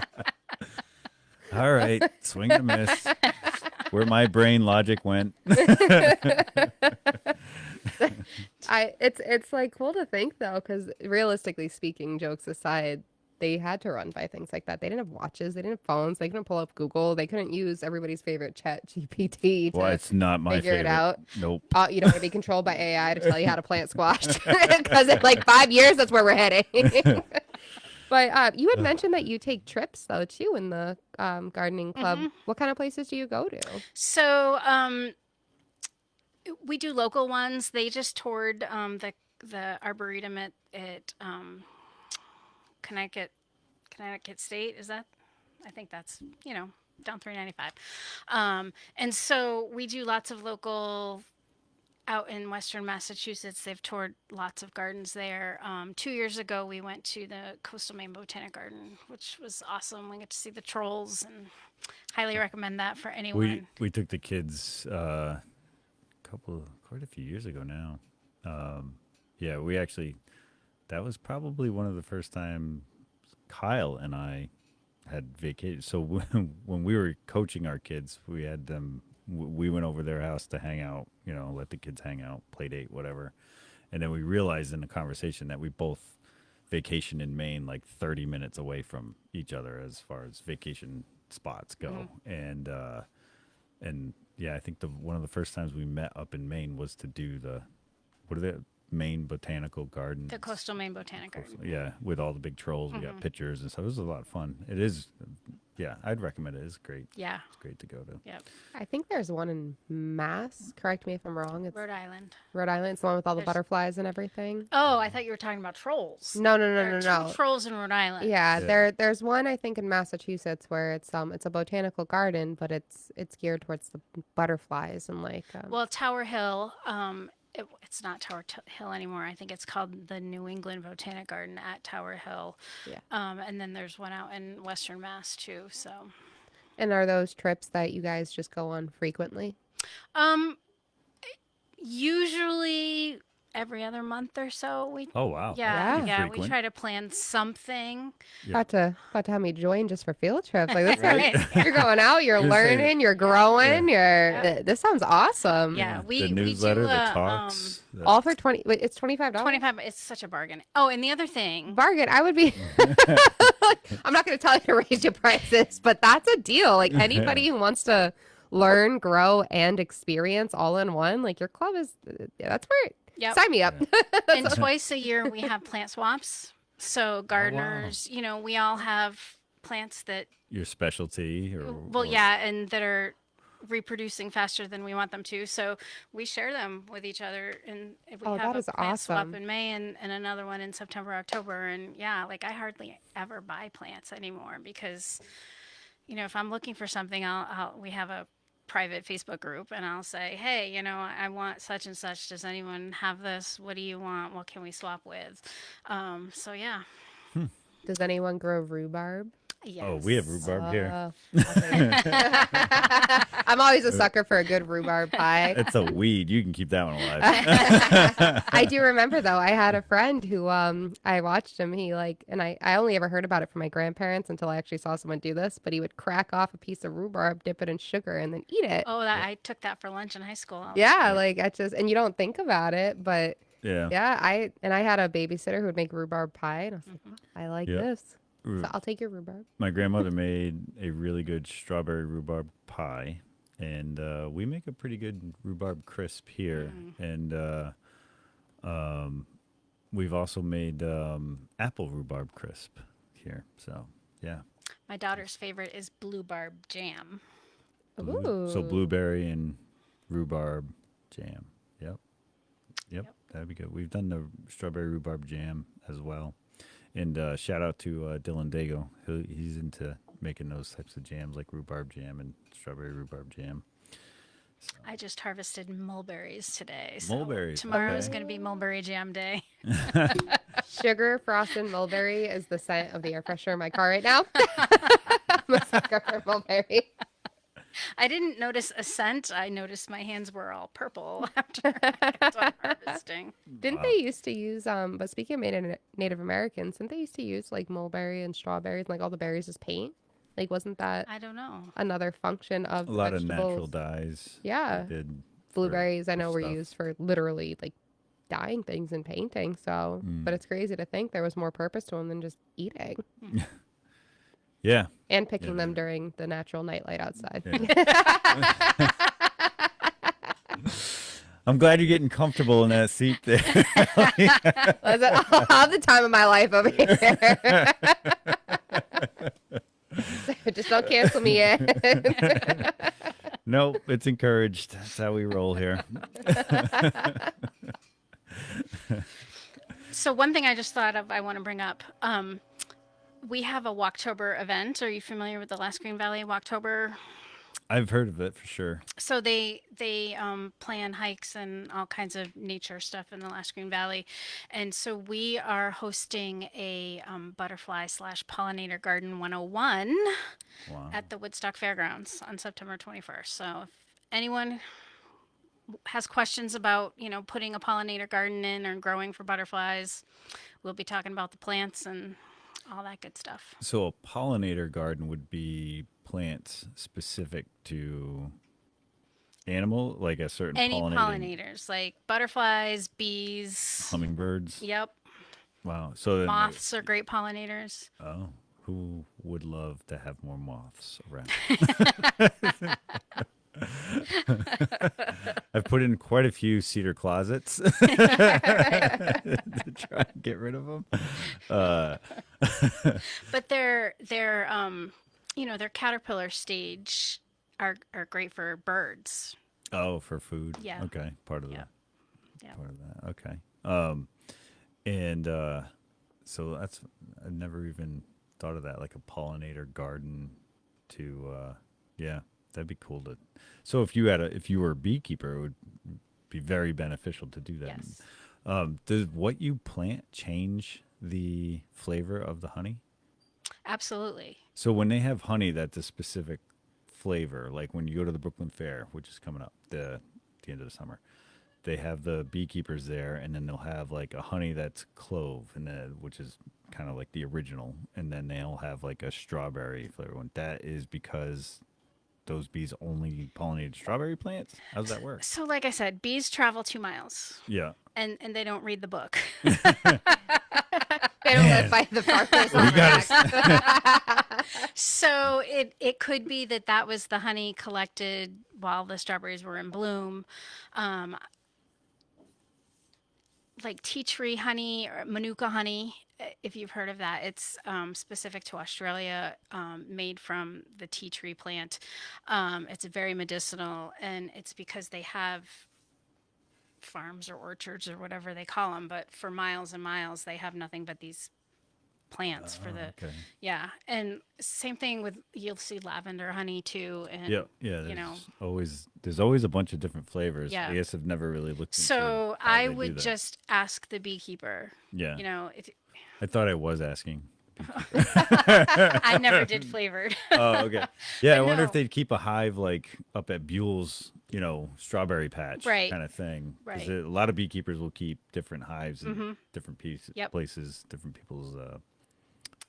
All right, swing and a miss. Where my brain logic went. It's like cool to think though, because realistically speaking, jokes aside, they had to run by things like that. They didn't have watches, they didn't have phones, they couldn't pull up Google, they couldn't use everybody's favorite Chat GPT Well, to it's not my figure favorite. it out. Nope. You don't want to be controlled by AI to tell you how to plant squash because in like 5 years, that's where we're heading. But you had mentioned that you take trips though too in the gardening club. What kind of places do you go to? So we do local ones. They just toured the arboretum at Connecticut State. Is that? I think that's down 395. And so we do lots of local out in Western Massachusetts. They've toured lots of gardens there. 2 years ago, we went to the Coastal Maine Botanic Garden, which was awesome. We get to see the trolls, and highly recommend that for anyone. We took the kids quite a few years ago now. Yeah, we actually that was probably one of the first time Kyle and I had vacation. So when we were coaching our kids, we had them. We went over their house to hang out. Let the kids hang out, play date, whatever. And then we realized in the conversation that we both vacation in Maine, like 30 minutes away from each other as far as vacation spots go. And yeah, I think one of the first times we met up in Maine was to do what are the Maine Botanical Gardens? The Coastal Maine Botanic Garden. Yeah, with all the big trolls. We got pictures and stuff. It was a lot of fun. It is, yeah, I'd recommend it. It's great. Yeah. It's great to go to. Yep. I think there's one in Mass. Correct me if I'm wrong. It's Rhode Island. Rhode Island. It's the one with all the There's- butterflies and everything. Oh, I thought you were talking about trolls. No, There are two no. trolls in Rhode Island. Yeah, Yeah. there's one I think in Massachusetts where it's a botanical garden, but it's geared towards the butterflies and like Well, Tower Hill, it's not Hill anymore. I think it's called the New England Botanic Garden at Tower Hill. Yeah. And then there's one out in Western Mass too. So, and are those trips that you guys just go on frequently? usually every other month or so. Oh, wow. Yeah, Yeah. yeah. We Frequent. try to plan something. Yeah. About to have me join just for field trips. Like this Right. you're going out, you're Gonna say- learning, you're growing, this sounds awesome. Yeah, The we newsletter, do, the talks. All for 20 wait, it's $25. 25. It's such a bargain. Oh, and the other thing. Bargain. I would be I'm not going to tell you to raise your prices, but that's a deal. Like anybody who wants to learn, grow, and experience all in one, like your club is that's where Yep. sign me up. And twice a year we have plant swaps. So gardeners, we all have plants that Your specialty? well, yeah, and that are reproducing faster than we want them to. So we share them with each other, and we Oh, have that a is plant swap awesome. in May and another one in September, October, and yeah, like I hardly ever buy plants anymore because, if I'm looking for something, we have a private Facebook group, and I'll say, hey, I want such and such. Does anyone have this? What do you want? What can we swap with? So yeah. Does anyone grow rhubarb? Oh, we have Yes. rhubarb here. I'll take it. I'm always a sucker for a good rhubarb pie. It's a weed. You can keep that one alive. I do remember though, I had a friend who I watched him. He and I only ever heard about it from my grandparents until I actually saw someone do this, but he would crack off a piece of rhubarb, dip it in sugar, and then eat it. Oh, I took that for lunch in high school. Yeah, like I just and you don't think about it, but Yeah. yeah, I had a babysitter who would make rhubarb pie, and I was like, I like Yeah. this. So I'll take your rhubarb. My grandmother made a really good strawberry rhubarb pie, and we make a pretty good rhubarb crisp here. And we've also made apple rhubarb crisp here. So yeah. My daughter's favorite is bluebarb jam. Ooh. So blueberry and rhubarb jam. Yep. Yep. That'd be good. We've done the strawberry rhubarb jam as well. And shout out to Dylan Dago. He's into making those types of jams like rhubarb jam and strawberry rhubarb jam. I just harvested mulberries today. So Mulberries, tomorrow's okay. going to be mulberry jam day. Sugar frosted mulberry is the scent of the air freshener in my car right now. I'm a sucker for mulberry. I didn't notice a scent. I noticed my hands were all purple after I got done harvesting. Didn't they used to use but speaking of Native Americans, didn't they used to use like mulberry and strawberries, like all the berries as paint? Like wasn't that I don't know. another function of A lot of vegetables? natural dyes. Yeah. they did Blueberries I know were stuff. used for literally like dyeing things and painting. So, but it's crazy to think there was more purpose to them than just eating Yeah. and picking Yeah, them during the natural nightlight outside. Yeah. I'm glad you're getting comfortable in that seat there. I'll have the time of my life over here. Just don't cancel me yet. Nope, it's encouraged. That's how we roll here. So one thing I just thought of, I want to bring up. We have a Walktober event. Are you familiar with the Last Green Valley Walktober? I've heard of it for sure. So they plan hikes and all kinds of nature stuff in the Last Green Valley, and so we are hosting a butterfly / pollinator garden 101 Wow. at the Woodstock Fairgrounds on September 21st. So if anyone has questions about putting a pollinator garden in or growing for butterflies, we'll be talking about the plants and all that good stuff. So a pollinator garden would be plants specific to animal, like a certain Any pollinating pollinators like butterflies, bees. hummingbirds. Yep. Wow. So then Moths are great pollinators. oh, who would love to have more moths around? I've put in quite a few cedar closets to try and get rid of them. But their their caterpillar stage are great for birds. Oh, for food. Yeah. Okay. Part of Yeah. that. Yeah. Part of that. Okay. And so that's I've never even thought of that, like a pollinator garden. Yeah, that'd be cool to. So if you were a beekeeper, it would be very beneficial to do that. Yes. Does what you plant change the flavor of the honey? Absolutely. So when they have honey that's a specific flavor, like when you go to the Brooklyn Fair, which is coming up the end of the summer, they have the beekeepers there, and then they'll have like a honey that's clove, and then which is kind of like the original, and then they'll have like a strawberry flavor one. That is because those bees only pollinate strawberry plants. How does that work? So like I said, bees travel 2 miles Yeah. and they don't read the book. They don't live by the farmers. We gotta So it could be that was the honey collected while the strawberries were in bloom. Like tea tree honey or manuka honey, if you've heard of that, it's specific to Australia, made from the tea tree plant. It's very medicinal, and it's because they have farms or orchards or whatever they call them, but for miles and miles they have nothing but these plants for the okay. yeah. And same thing with, you'll see lavender honey too, and Yeah, yeah. there's There's always a bunch of different flavors. Yeah. I guess I've never really looked into so how I they do would that. just ask the beekeeper, Yeah. if I thought I was asking, beekeeper. I never did flavored. Oh, okay. Yeah, I But wonder if no. they'd keep a hive like up at Buell's, strawberry patch Right. kind of thing. Because Right. a lot of beekeepers will keep different hives in Mm-hmm. different Yep. places, different people's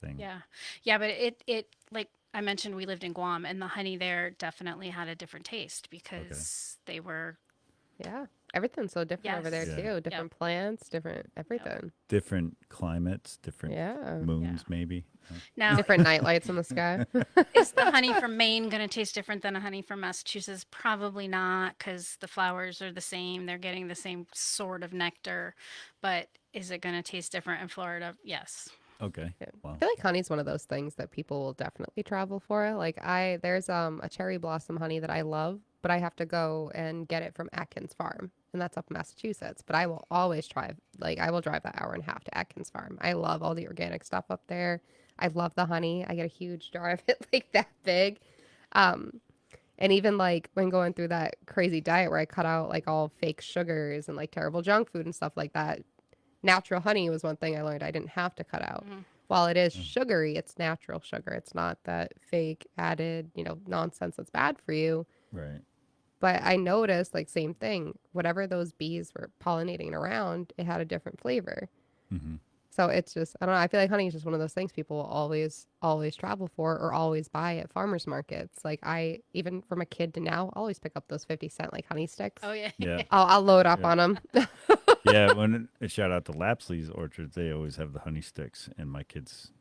thing. Yeah. Yeah, but it like I mentioned, we lived in Guam, and the honey there definitely had a different taste Okay. because they were, Yeah. Everything's so different over there yes. Yeah. too. Yep. Different plants, different Yep. everything. Different climates, different Yeah. moons, Yeah. maybe. Now, Different night lights in the sky. is the honey from Maine going to taste different than a honey from Massachusetts? Probably not, because the flowers are the same. They're getting the same sort of nectar. But is it going to taste different in Florida? Yes. Okay. Yeah. I Well, feel like honey's one of those things that people will definitely travel for. Like there's a cherry blossom honey that I love, but I have to go and get it from Atkins Farm, and that's up in Massachusetts. But I will always try, like I will drive that hour and a half to Atkins Farm. I love all the organic stuff up there. I love the honey. I get a huge jar of it, like that big. Um, and even like when going through that crazy diet where I cut out like all fake sugars and like terrible junk food and stuff like that, natural honey was one thing I learned I didn't have to cut out. Mhm. While it is Mm. sugary, it's natural sugar. It's not that fake added, nonsense that's bad for you. right. But I noticed, like, same thing. Whatever those bees were pollinating around, it had a different flavor. Hmm. So it's just, I don't know. I feel like honey is just one of those things people will always, always travel for or always buy at farmers markets. Like, even from a kid to now, always pick up those 50-cent, like, honey sticks. Oh, yeah. Yeah. I'll load up Yeah. on them. Yeah. Shout out to Lapsley's Orchards, they always have the honey sticks, and my kids,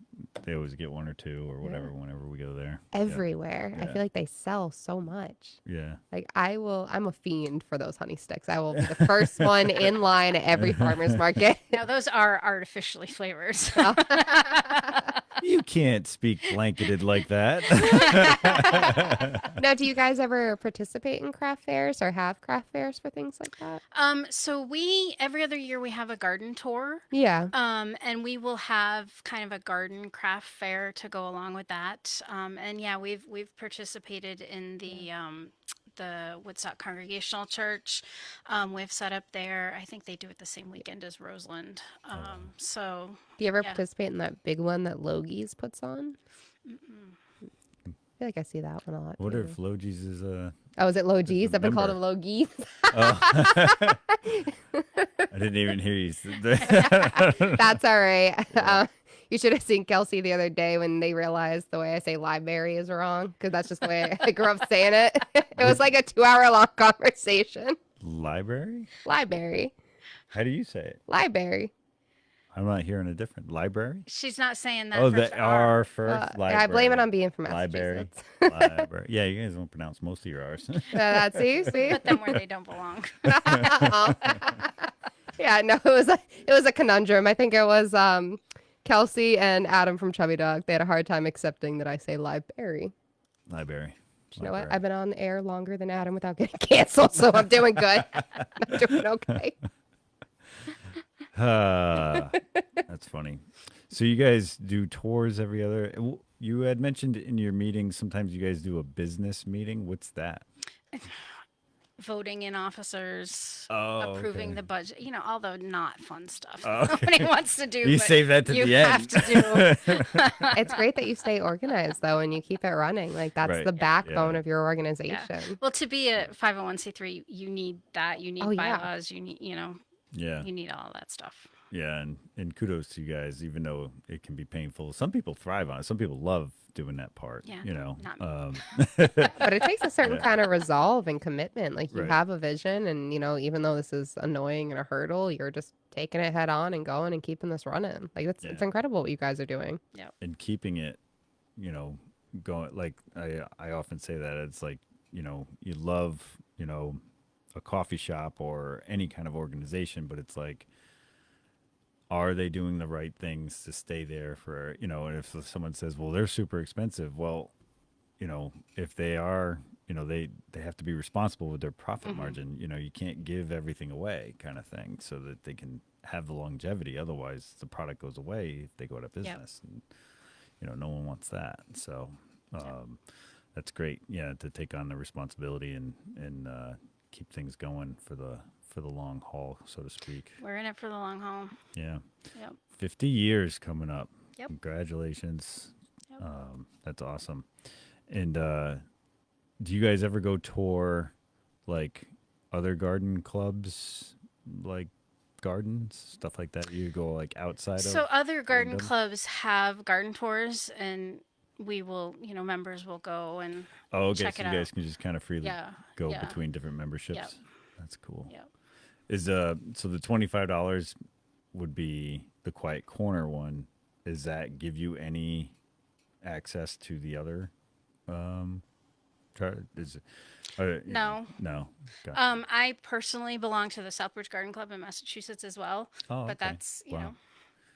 they always get one or two or whatever whenever we go there. Yeah. Everywhere. I Yeah. feel like they sell so much. Yeah. Like I'm a fiend for those honey sticks. I will be the first one in line at every farmer's market. Now, those are artificially flavored. You can't speak blanketed like that. Now, do you guys ever participate in craft fairs or have craft fairs for things like that? So every other year we have a garden tour. Yeah. And we will have kind of a garden craft fair to go along with that. And yeah, we've participated in the Woodstock Congregational Church. We've set up there. I think they do it the same weekend as Roseland. So Do you ever yeah. participate in that big one that Logie's puts on? I feel like I see that one a lot. What too. if Logies is Oh, is it Logie's? I've been calling member. them Logies. Oh. I didn't even hear you. That's all right. Yeah. You should have seen Kelsey the other day when they realized the way I say library is wrong, because that's just the way I grew up saying it. It was like a 2-hour long conversation. Library? Library. How do you say it? Library. I'm not hearing a different library. She's not saying that. Oh, first the R first. Yeah, I blame it library. on being from Library. Massachusetts. Library. Yeah, you guys don't pronounce most of your R's. See. Put them where they don't belong. Yeah, no, it was a conundrum. I think it was Kelsey and Adam from Chubby Dog. They had a hard time accepting that I say library. Library. You know what? I've been on the air longer than Adam without getting canceled, so I'm doing good. I'm doing okay. That's funny. So you guys do tours every other. You had mentioned in your meeting sometimes you guys do a business meeting. What's that? Voting in officers, Oh, approving okay. the budget, all the not fun stuff Oh, that nobody wants to do. You but save that to you the have end. to do. It's great that you stay organized, though, and you keep it running. Like, that's Right. the backbone Yeah. of your organization. Well, to be a 501c3, you need that. You need Oh, yeah. bylaws. You need, Yeah. you need all that stuff. Yeah, and kudos to you guys, even though it can be painful. Some people thrive on it. Some people love doing that part. Yeah, You know. not me. But it takes a certain Yeah. kind of resolve and commitment. Like, you Right. have a vision, and, even though this is annoying and a hurdle, you're just taking it head on and going and keeping this running. Like, it's Yeah. incredible what you guys are doing. And keeping it, going. Like I often say that it's like you love a coffee shop or any kind of organization, but it's like, are they doing the right things to stay there for and if someone says, well, they're super expensive, well, if they are, they have to be responsible with their profit margin. You can't give everything away, kind of thing, so that they can have the longevity. Otherwise the product goes away if they go out of business. And no one wants that. So that's great, to take on the responsibility and keep things going for the long haul, so to speak. We're in it for the long haul. Yeah. Yep. 50 years coming up. Yep. Congratulations. Yep. That's awesome. And do you guys ever go tour like other garden clubs, like gardens, stuff like that? You go like outside So of other garden Wyndham? clubs have garden tours, and we will, members will go and Oh, okay. check So it you out. guys can just kind of freely Yeah. go Yeah. between different Yep. memberships. That's cool. Yep. Is so the $25 would be the quiet corner one. Does that give you any access to the other? Is it, No. no. Gotcha. I personally belong to the Southbridge Garden Club in Massachusetts as well, Oh, but okay. that's, Wow.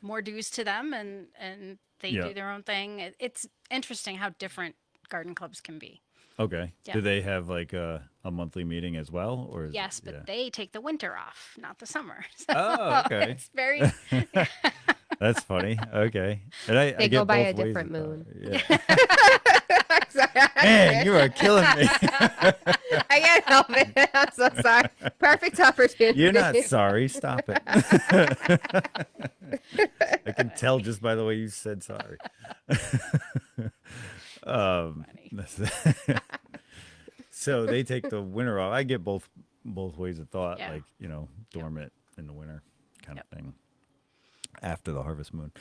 more dues to them, and they Yeah. do their own thing. It's interesting how different garden clubs can be. Okay. Yeah. Do they have like a monthly meeting as well, or is Yes, but yeah? they take the winter off, not the summer. So Oh, okay. it's very That's funny. Okay. And I They get go by both a ways different of moon. thought. Yeah. Sorry. Man, you are killing me. I can't help it. I'm so sorry. Perfect opportunity. You're not sorry. Stop it. I can tell just by the way you said sorry. funny. So they take the winter off. I get both ways of thought, Yeah. like dormant in the winter kind Yep. of thing. After the harvest moon.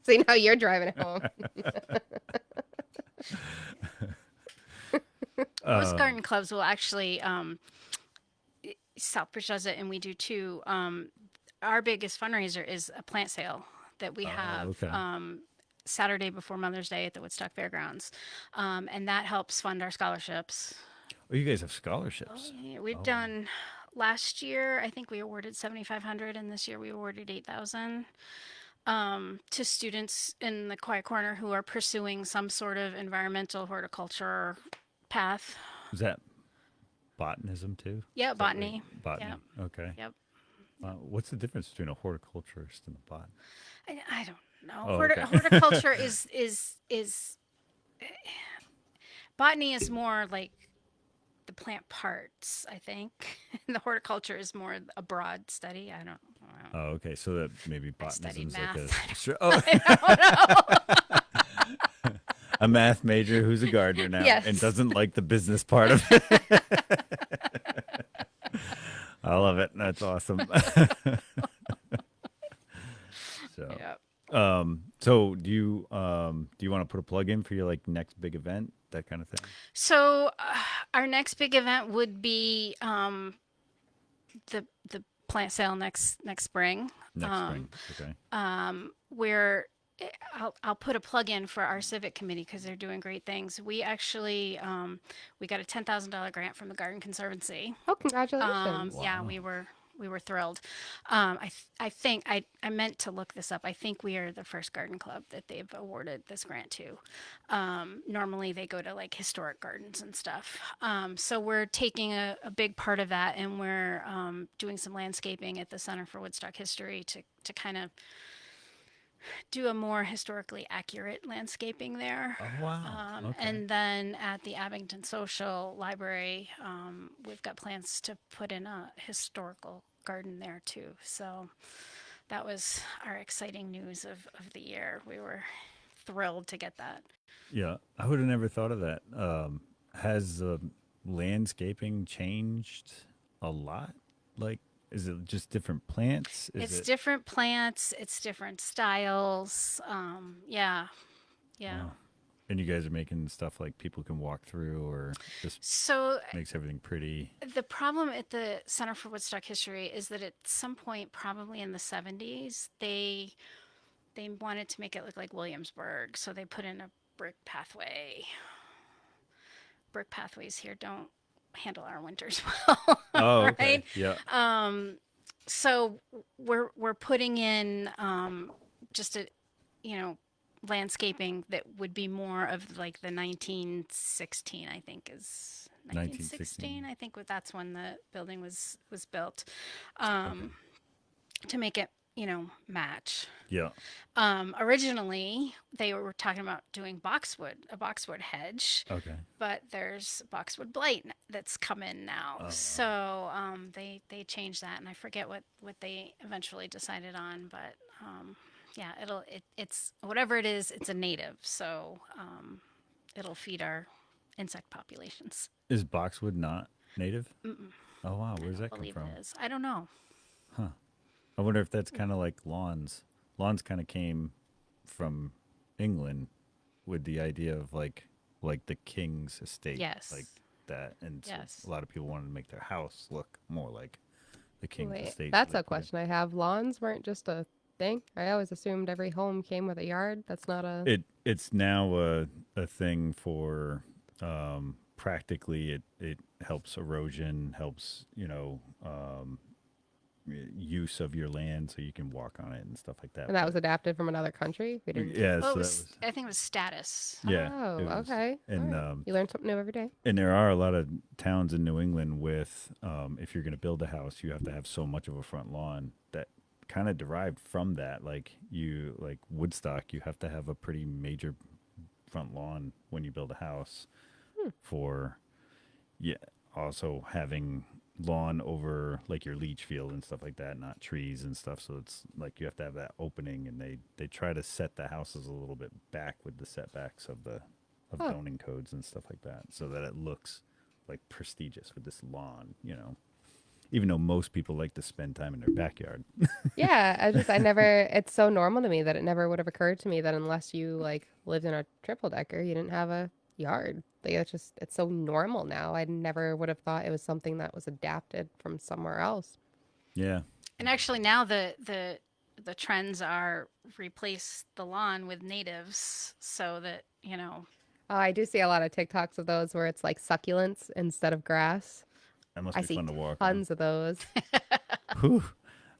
See, now you're driving it home. Most garden clubs will actually, Southbridge does it, and we do too. Our biggest fundraiser is a plant sale that we have okay. Saturday before Mother's Day at the Woodstock Fairgrounds, and that helps fund our scholarships. Oh, you guys have scholarships. Yeah, we've done last year. I think we awarded 7,500, and this year we awarded 8,000 to students in the Quiet Corner who are pursuing some sort of environmental horticulture path. Is that botanism too? Yeah, Is that right? botany. Botany. Yep. Okay. Yep. What's the difference between a horticulturist and a bot? I don't know. Oh, okay. Horticulture is botany is more like the plant parts, I think. The horticulture is more a broad study. I don't know. Oh, okay. So that maybe I studied botanism's like math. a math major who's a gardener now Yes. and doesn't like the business part of it. I love it. That's awesome. So, Yep. so do you want to put a plug in for your like next big event, that kind of thing? So our next big event would be the plant sale next spring. Next spring. Okay. Where I'll put a plug in for our civic committee because they're doing great things. We actually we got a $10,000 grant from the Garden Conservancy. Oh, congratulations. Yeah, we were thrilled. I think I meant to look this up. I think we are the first garden club that they've awarded this grant to. Normally they go to like historic gardens and stuff. So we're taking a big part of that, and we're doing some landscaping at the Center for Woodstock History to kind of do a more historically accurate landscaping there. Oh, wow. Okay. And then at the Abington Social Library, we've got plans to put in a historical garden there too. So that was our exciting news of the year. We were thrilled to get that. Yeah, I would have never thought of that. Has the landscaping changed a lot? Like, is it just different plants? It's different plants. It's different styles. Yeah. Wow. And you guys are making stuff like people can walk through, or just So makes everything pretty. the problem at the Center for Woodstock History is that at some point, probably in the 70s, they wanted to make it look like Williamsburg, so they put in a brick pathway. Brick pathways here don't handle our winters well. Oh, okay. Right? Yeah. So we're putting in just a landscaping that would be more of like the 1916, I think is 1916. I think that's when the building was built, to make it match. Yeah. Originally they were talking about doing a boxwood hedge. Okay. But there's boxwood blight that's come in now. Oh. So they changed that, and I forget what they eventually decided on, but it's whatever it is. It's a native, so it'll feed our insect populations. Is boxwood not native? Mm-mm, Oh wow, I where's don't that come believe from? it is. I don't know. Huh. I wonder if that's kind of like lawns. Lawns kind of came from England with the idea of like the king's estate, like Yes. that, and so Yes. a lot of people wanted to make their house look more like the king's Wait, estate. So that's they a put it. question I have. Lawns weren't just a thing. I always assumed every home came with a yard. That's not a. It's now a thing for practically it helps erosion, helps use of your land so you can walk on it and stuff like that. And that But was adapted from another country. We didn't. yeah, Well, so that was I think it was status. yeah, Oh, it was, okay. All and right. You learn something new every day. and there are a lot of towns in New England with if you're going to build a house, you have to have so much of a front lawn that kind of derived from that. Like Woodstock, you have to have a pretty major front lawn when you build a house for yeah, also having lawn over like your leach field and stuff like that, not trees and stuff. So it's like you have to have that opening, and they try to set the houses a little bit back with the setbacks of the of Huh. zoning codes and stuff like that, so that it looks like prestigious with this lawn. Even though most people like to spend time in their backyard. Yeah, I never. It's so normal to me that it never would have occurred to me that unless you like lived in a triple decker, you didn't have a yard. Like it's so normal now. I never would have thought it was something that was adapted from somewhere else. Yeah, And actually, now the trends are replace the lawn with natives, so that Oh, I do see a lot of TikToks of those where it's like succulents instead of grass. that must I be see fun to walk on. tons of those. Whew.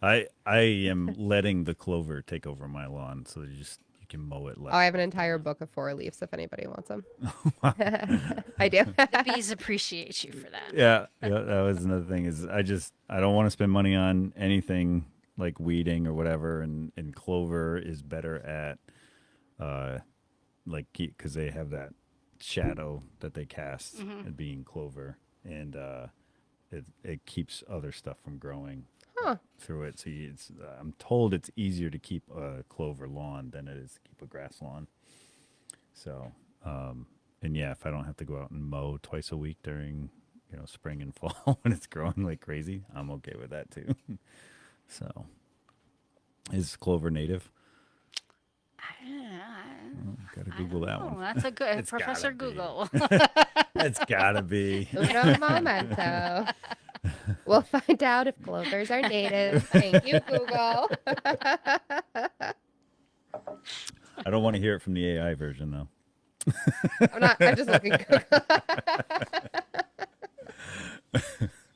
I am letting the clover take over my lawn, so that you can mow it left. Oh, I have an left, entire and book of 4 leaves if anybody wants them. I do. the bees appreciate you for that. yeah, that was another thing is I don't want to spend money on anything like weeding or whatever, and clover is better at like because they have that shadow that they cast at being clover, and it keeps other stuff from growing Huh. through it. So I'm told it's easier to keep a clover lawn than it is to keep a grass lawn. So and yeah, if I don't have to go out and mow twice a week during spring and fall when it's growing like crazy, I'm okay with that too. So is clover native? Gotta Google that Oh, one. that's a good It's Professor gotta be. Google. It's gotta be. Uno momento. We'll find out if clovers are native. Thank you, Google. I don't want to hear it from the AI version though. I'm just looking at Google.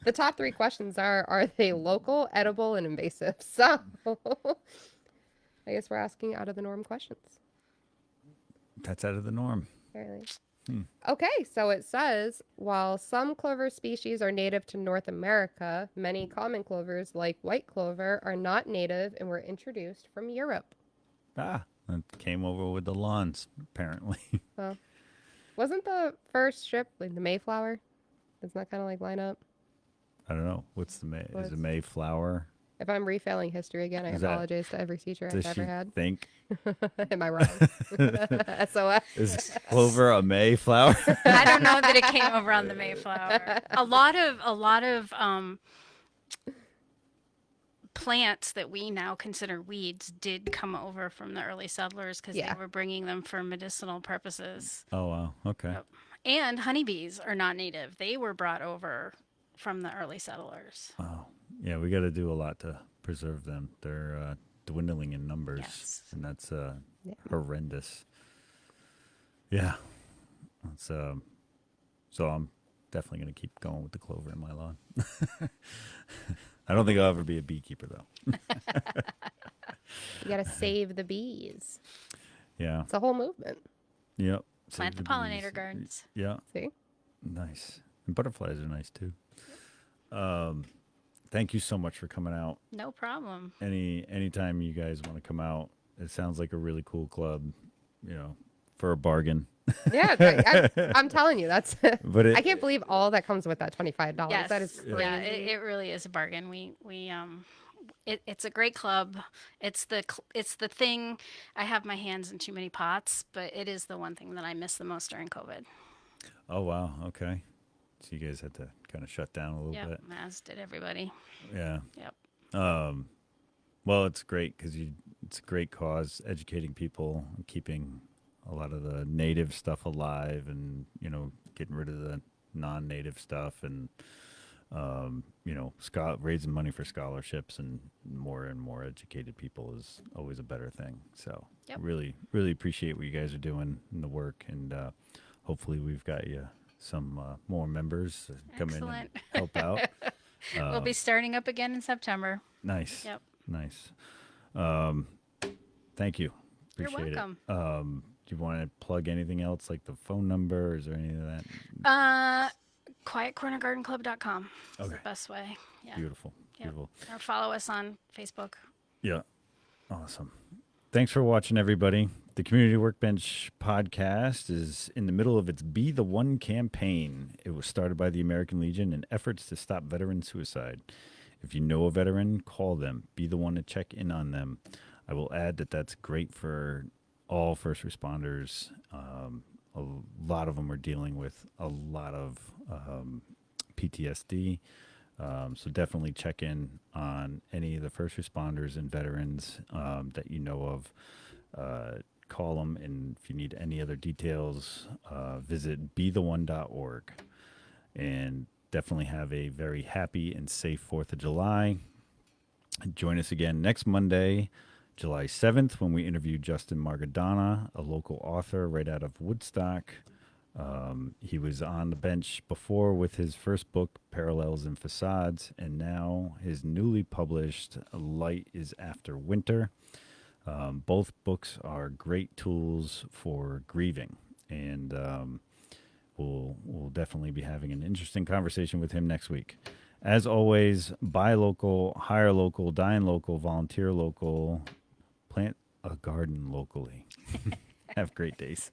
The top 3 questions are they local, edible, and invasive? So I guess we're asking out of the norm questions. That's out of the norm. Apparently. Okay, so it says while some clover species are native to North America, many common clovers, like white clover, are not native and were introduced from Europe. It came over with the lawns apparently. Well, wasn't the first ship like the Mayflower? Doesn't that kind of like line up? I don't know. What's the May? Is What's- it Mayflower? If I'm refailing history again, I Is that- apologize to every teacher Does I've she ever had. think Am I wrong? SOS. is clover a Mayflower? I don't know that it came over on the Mayflower. A lot of plants that we now consider weeds did come over from the early settlers because Yeah. they were bringing them for medicinal purposes. Oh wow. Okay. Yep. And honeybees are not native. They were brought over from the early settlers. Wow. Yeah, we got to do a lot to preserve them. They're dwindling in numbers, Yes. and that's Yeah. horrendous. Yeah. That's so I'm definitely going to keep going with the clover in my lawn. I don't think I'll ever be a beekeeper though. You gotta save the bees. Yeah. It's a whole movement. Yep. Plant Save the pollinator bees. gardens. Yeah. See? Nice. And butterflies are nice too. Thank you so much for coming out. No problem. Anytime you guys want to come out, it sounds like a really cool club, for a bargain. Yeah, I'm telling you, that's. But I can't believe all that comes with that $25. Yes. That is crazy. Yeah, it really is a bargain. We It's a great club. It's the thing. I have my hands in too many pots, but it is the one thing that I miss the most during COVID. Oh wow. Okay. So you guys had to kind of shut down a little Yep, bit. as did everybody. Yeah. Yep. Um, well, it's great because it's a great cause, educating people, and keeping a lot of the native stuff alive, and getting rid of the non-native stuff, and raising money for scholarships and more educated people is always a better thing. So Yep. really, really appreciate what you guys are doing in the work, and hopefully we've got you some more members to come in and Excellent. help out. We'll be starting up again in September. Nice, Yep. nice. Thank you. You're Appreciate it. welcome. Do you want to plug anything else, like the phone number? Is there any of that? QuietCornerGardenClub.com is the Okay. best way. Yeah. Beautiful. Yep. Beautiful. Or follow us on Facebook. Yeah. Awesome. Thanks for watching, everybody. The Community Workbench podcast is in the middle of its Be the One campaign. It was started by the American Legion in efforts to stop veteran suicide. If you know a veteran, call them. Be the one to check in on them. I will add that that's great for all first responders. A lot of them are dealing with a lot of PTSD. So definitely check in on any of the first responders and veterans that you know of. Call them, and if you need any other details, visit betheone.org. And definitely have a very happy and safe 4th of July. Join us again next Monday, July 7th, when we interview Justin Margadana, a local author right out of Woodstock. He was on the bench before with his first book, Parallels and Facades, and now his newly published Light is After Winter. Both books are great tools for grieving, and we'll definitely be having an interesting conversation with him next week. As always, buy local, hire local, dine local, volunteer local, plant a garden locally. Have great days.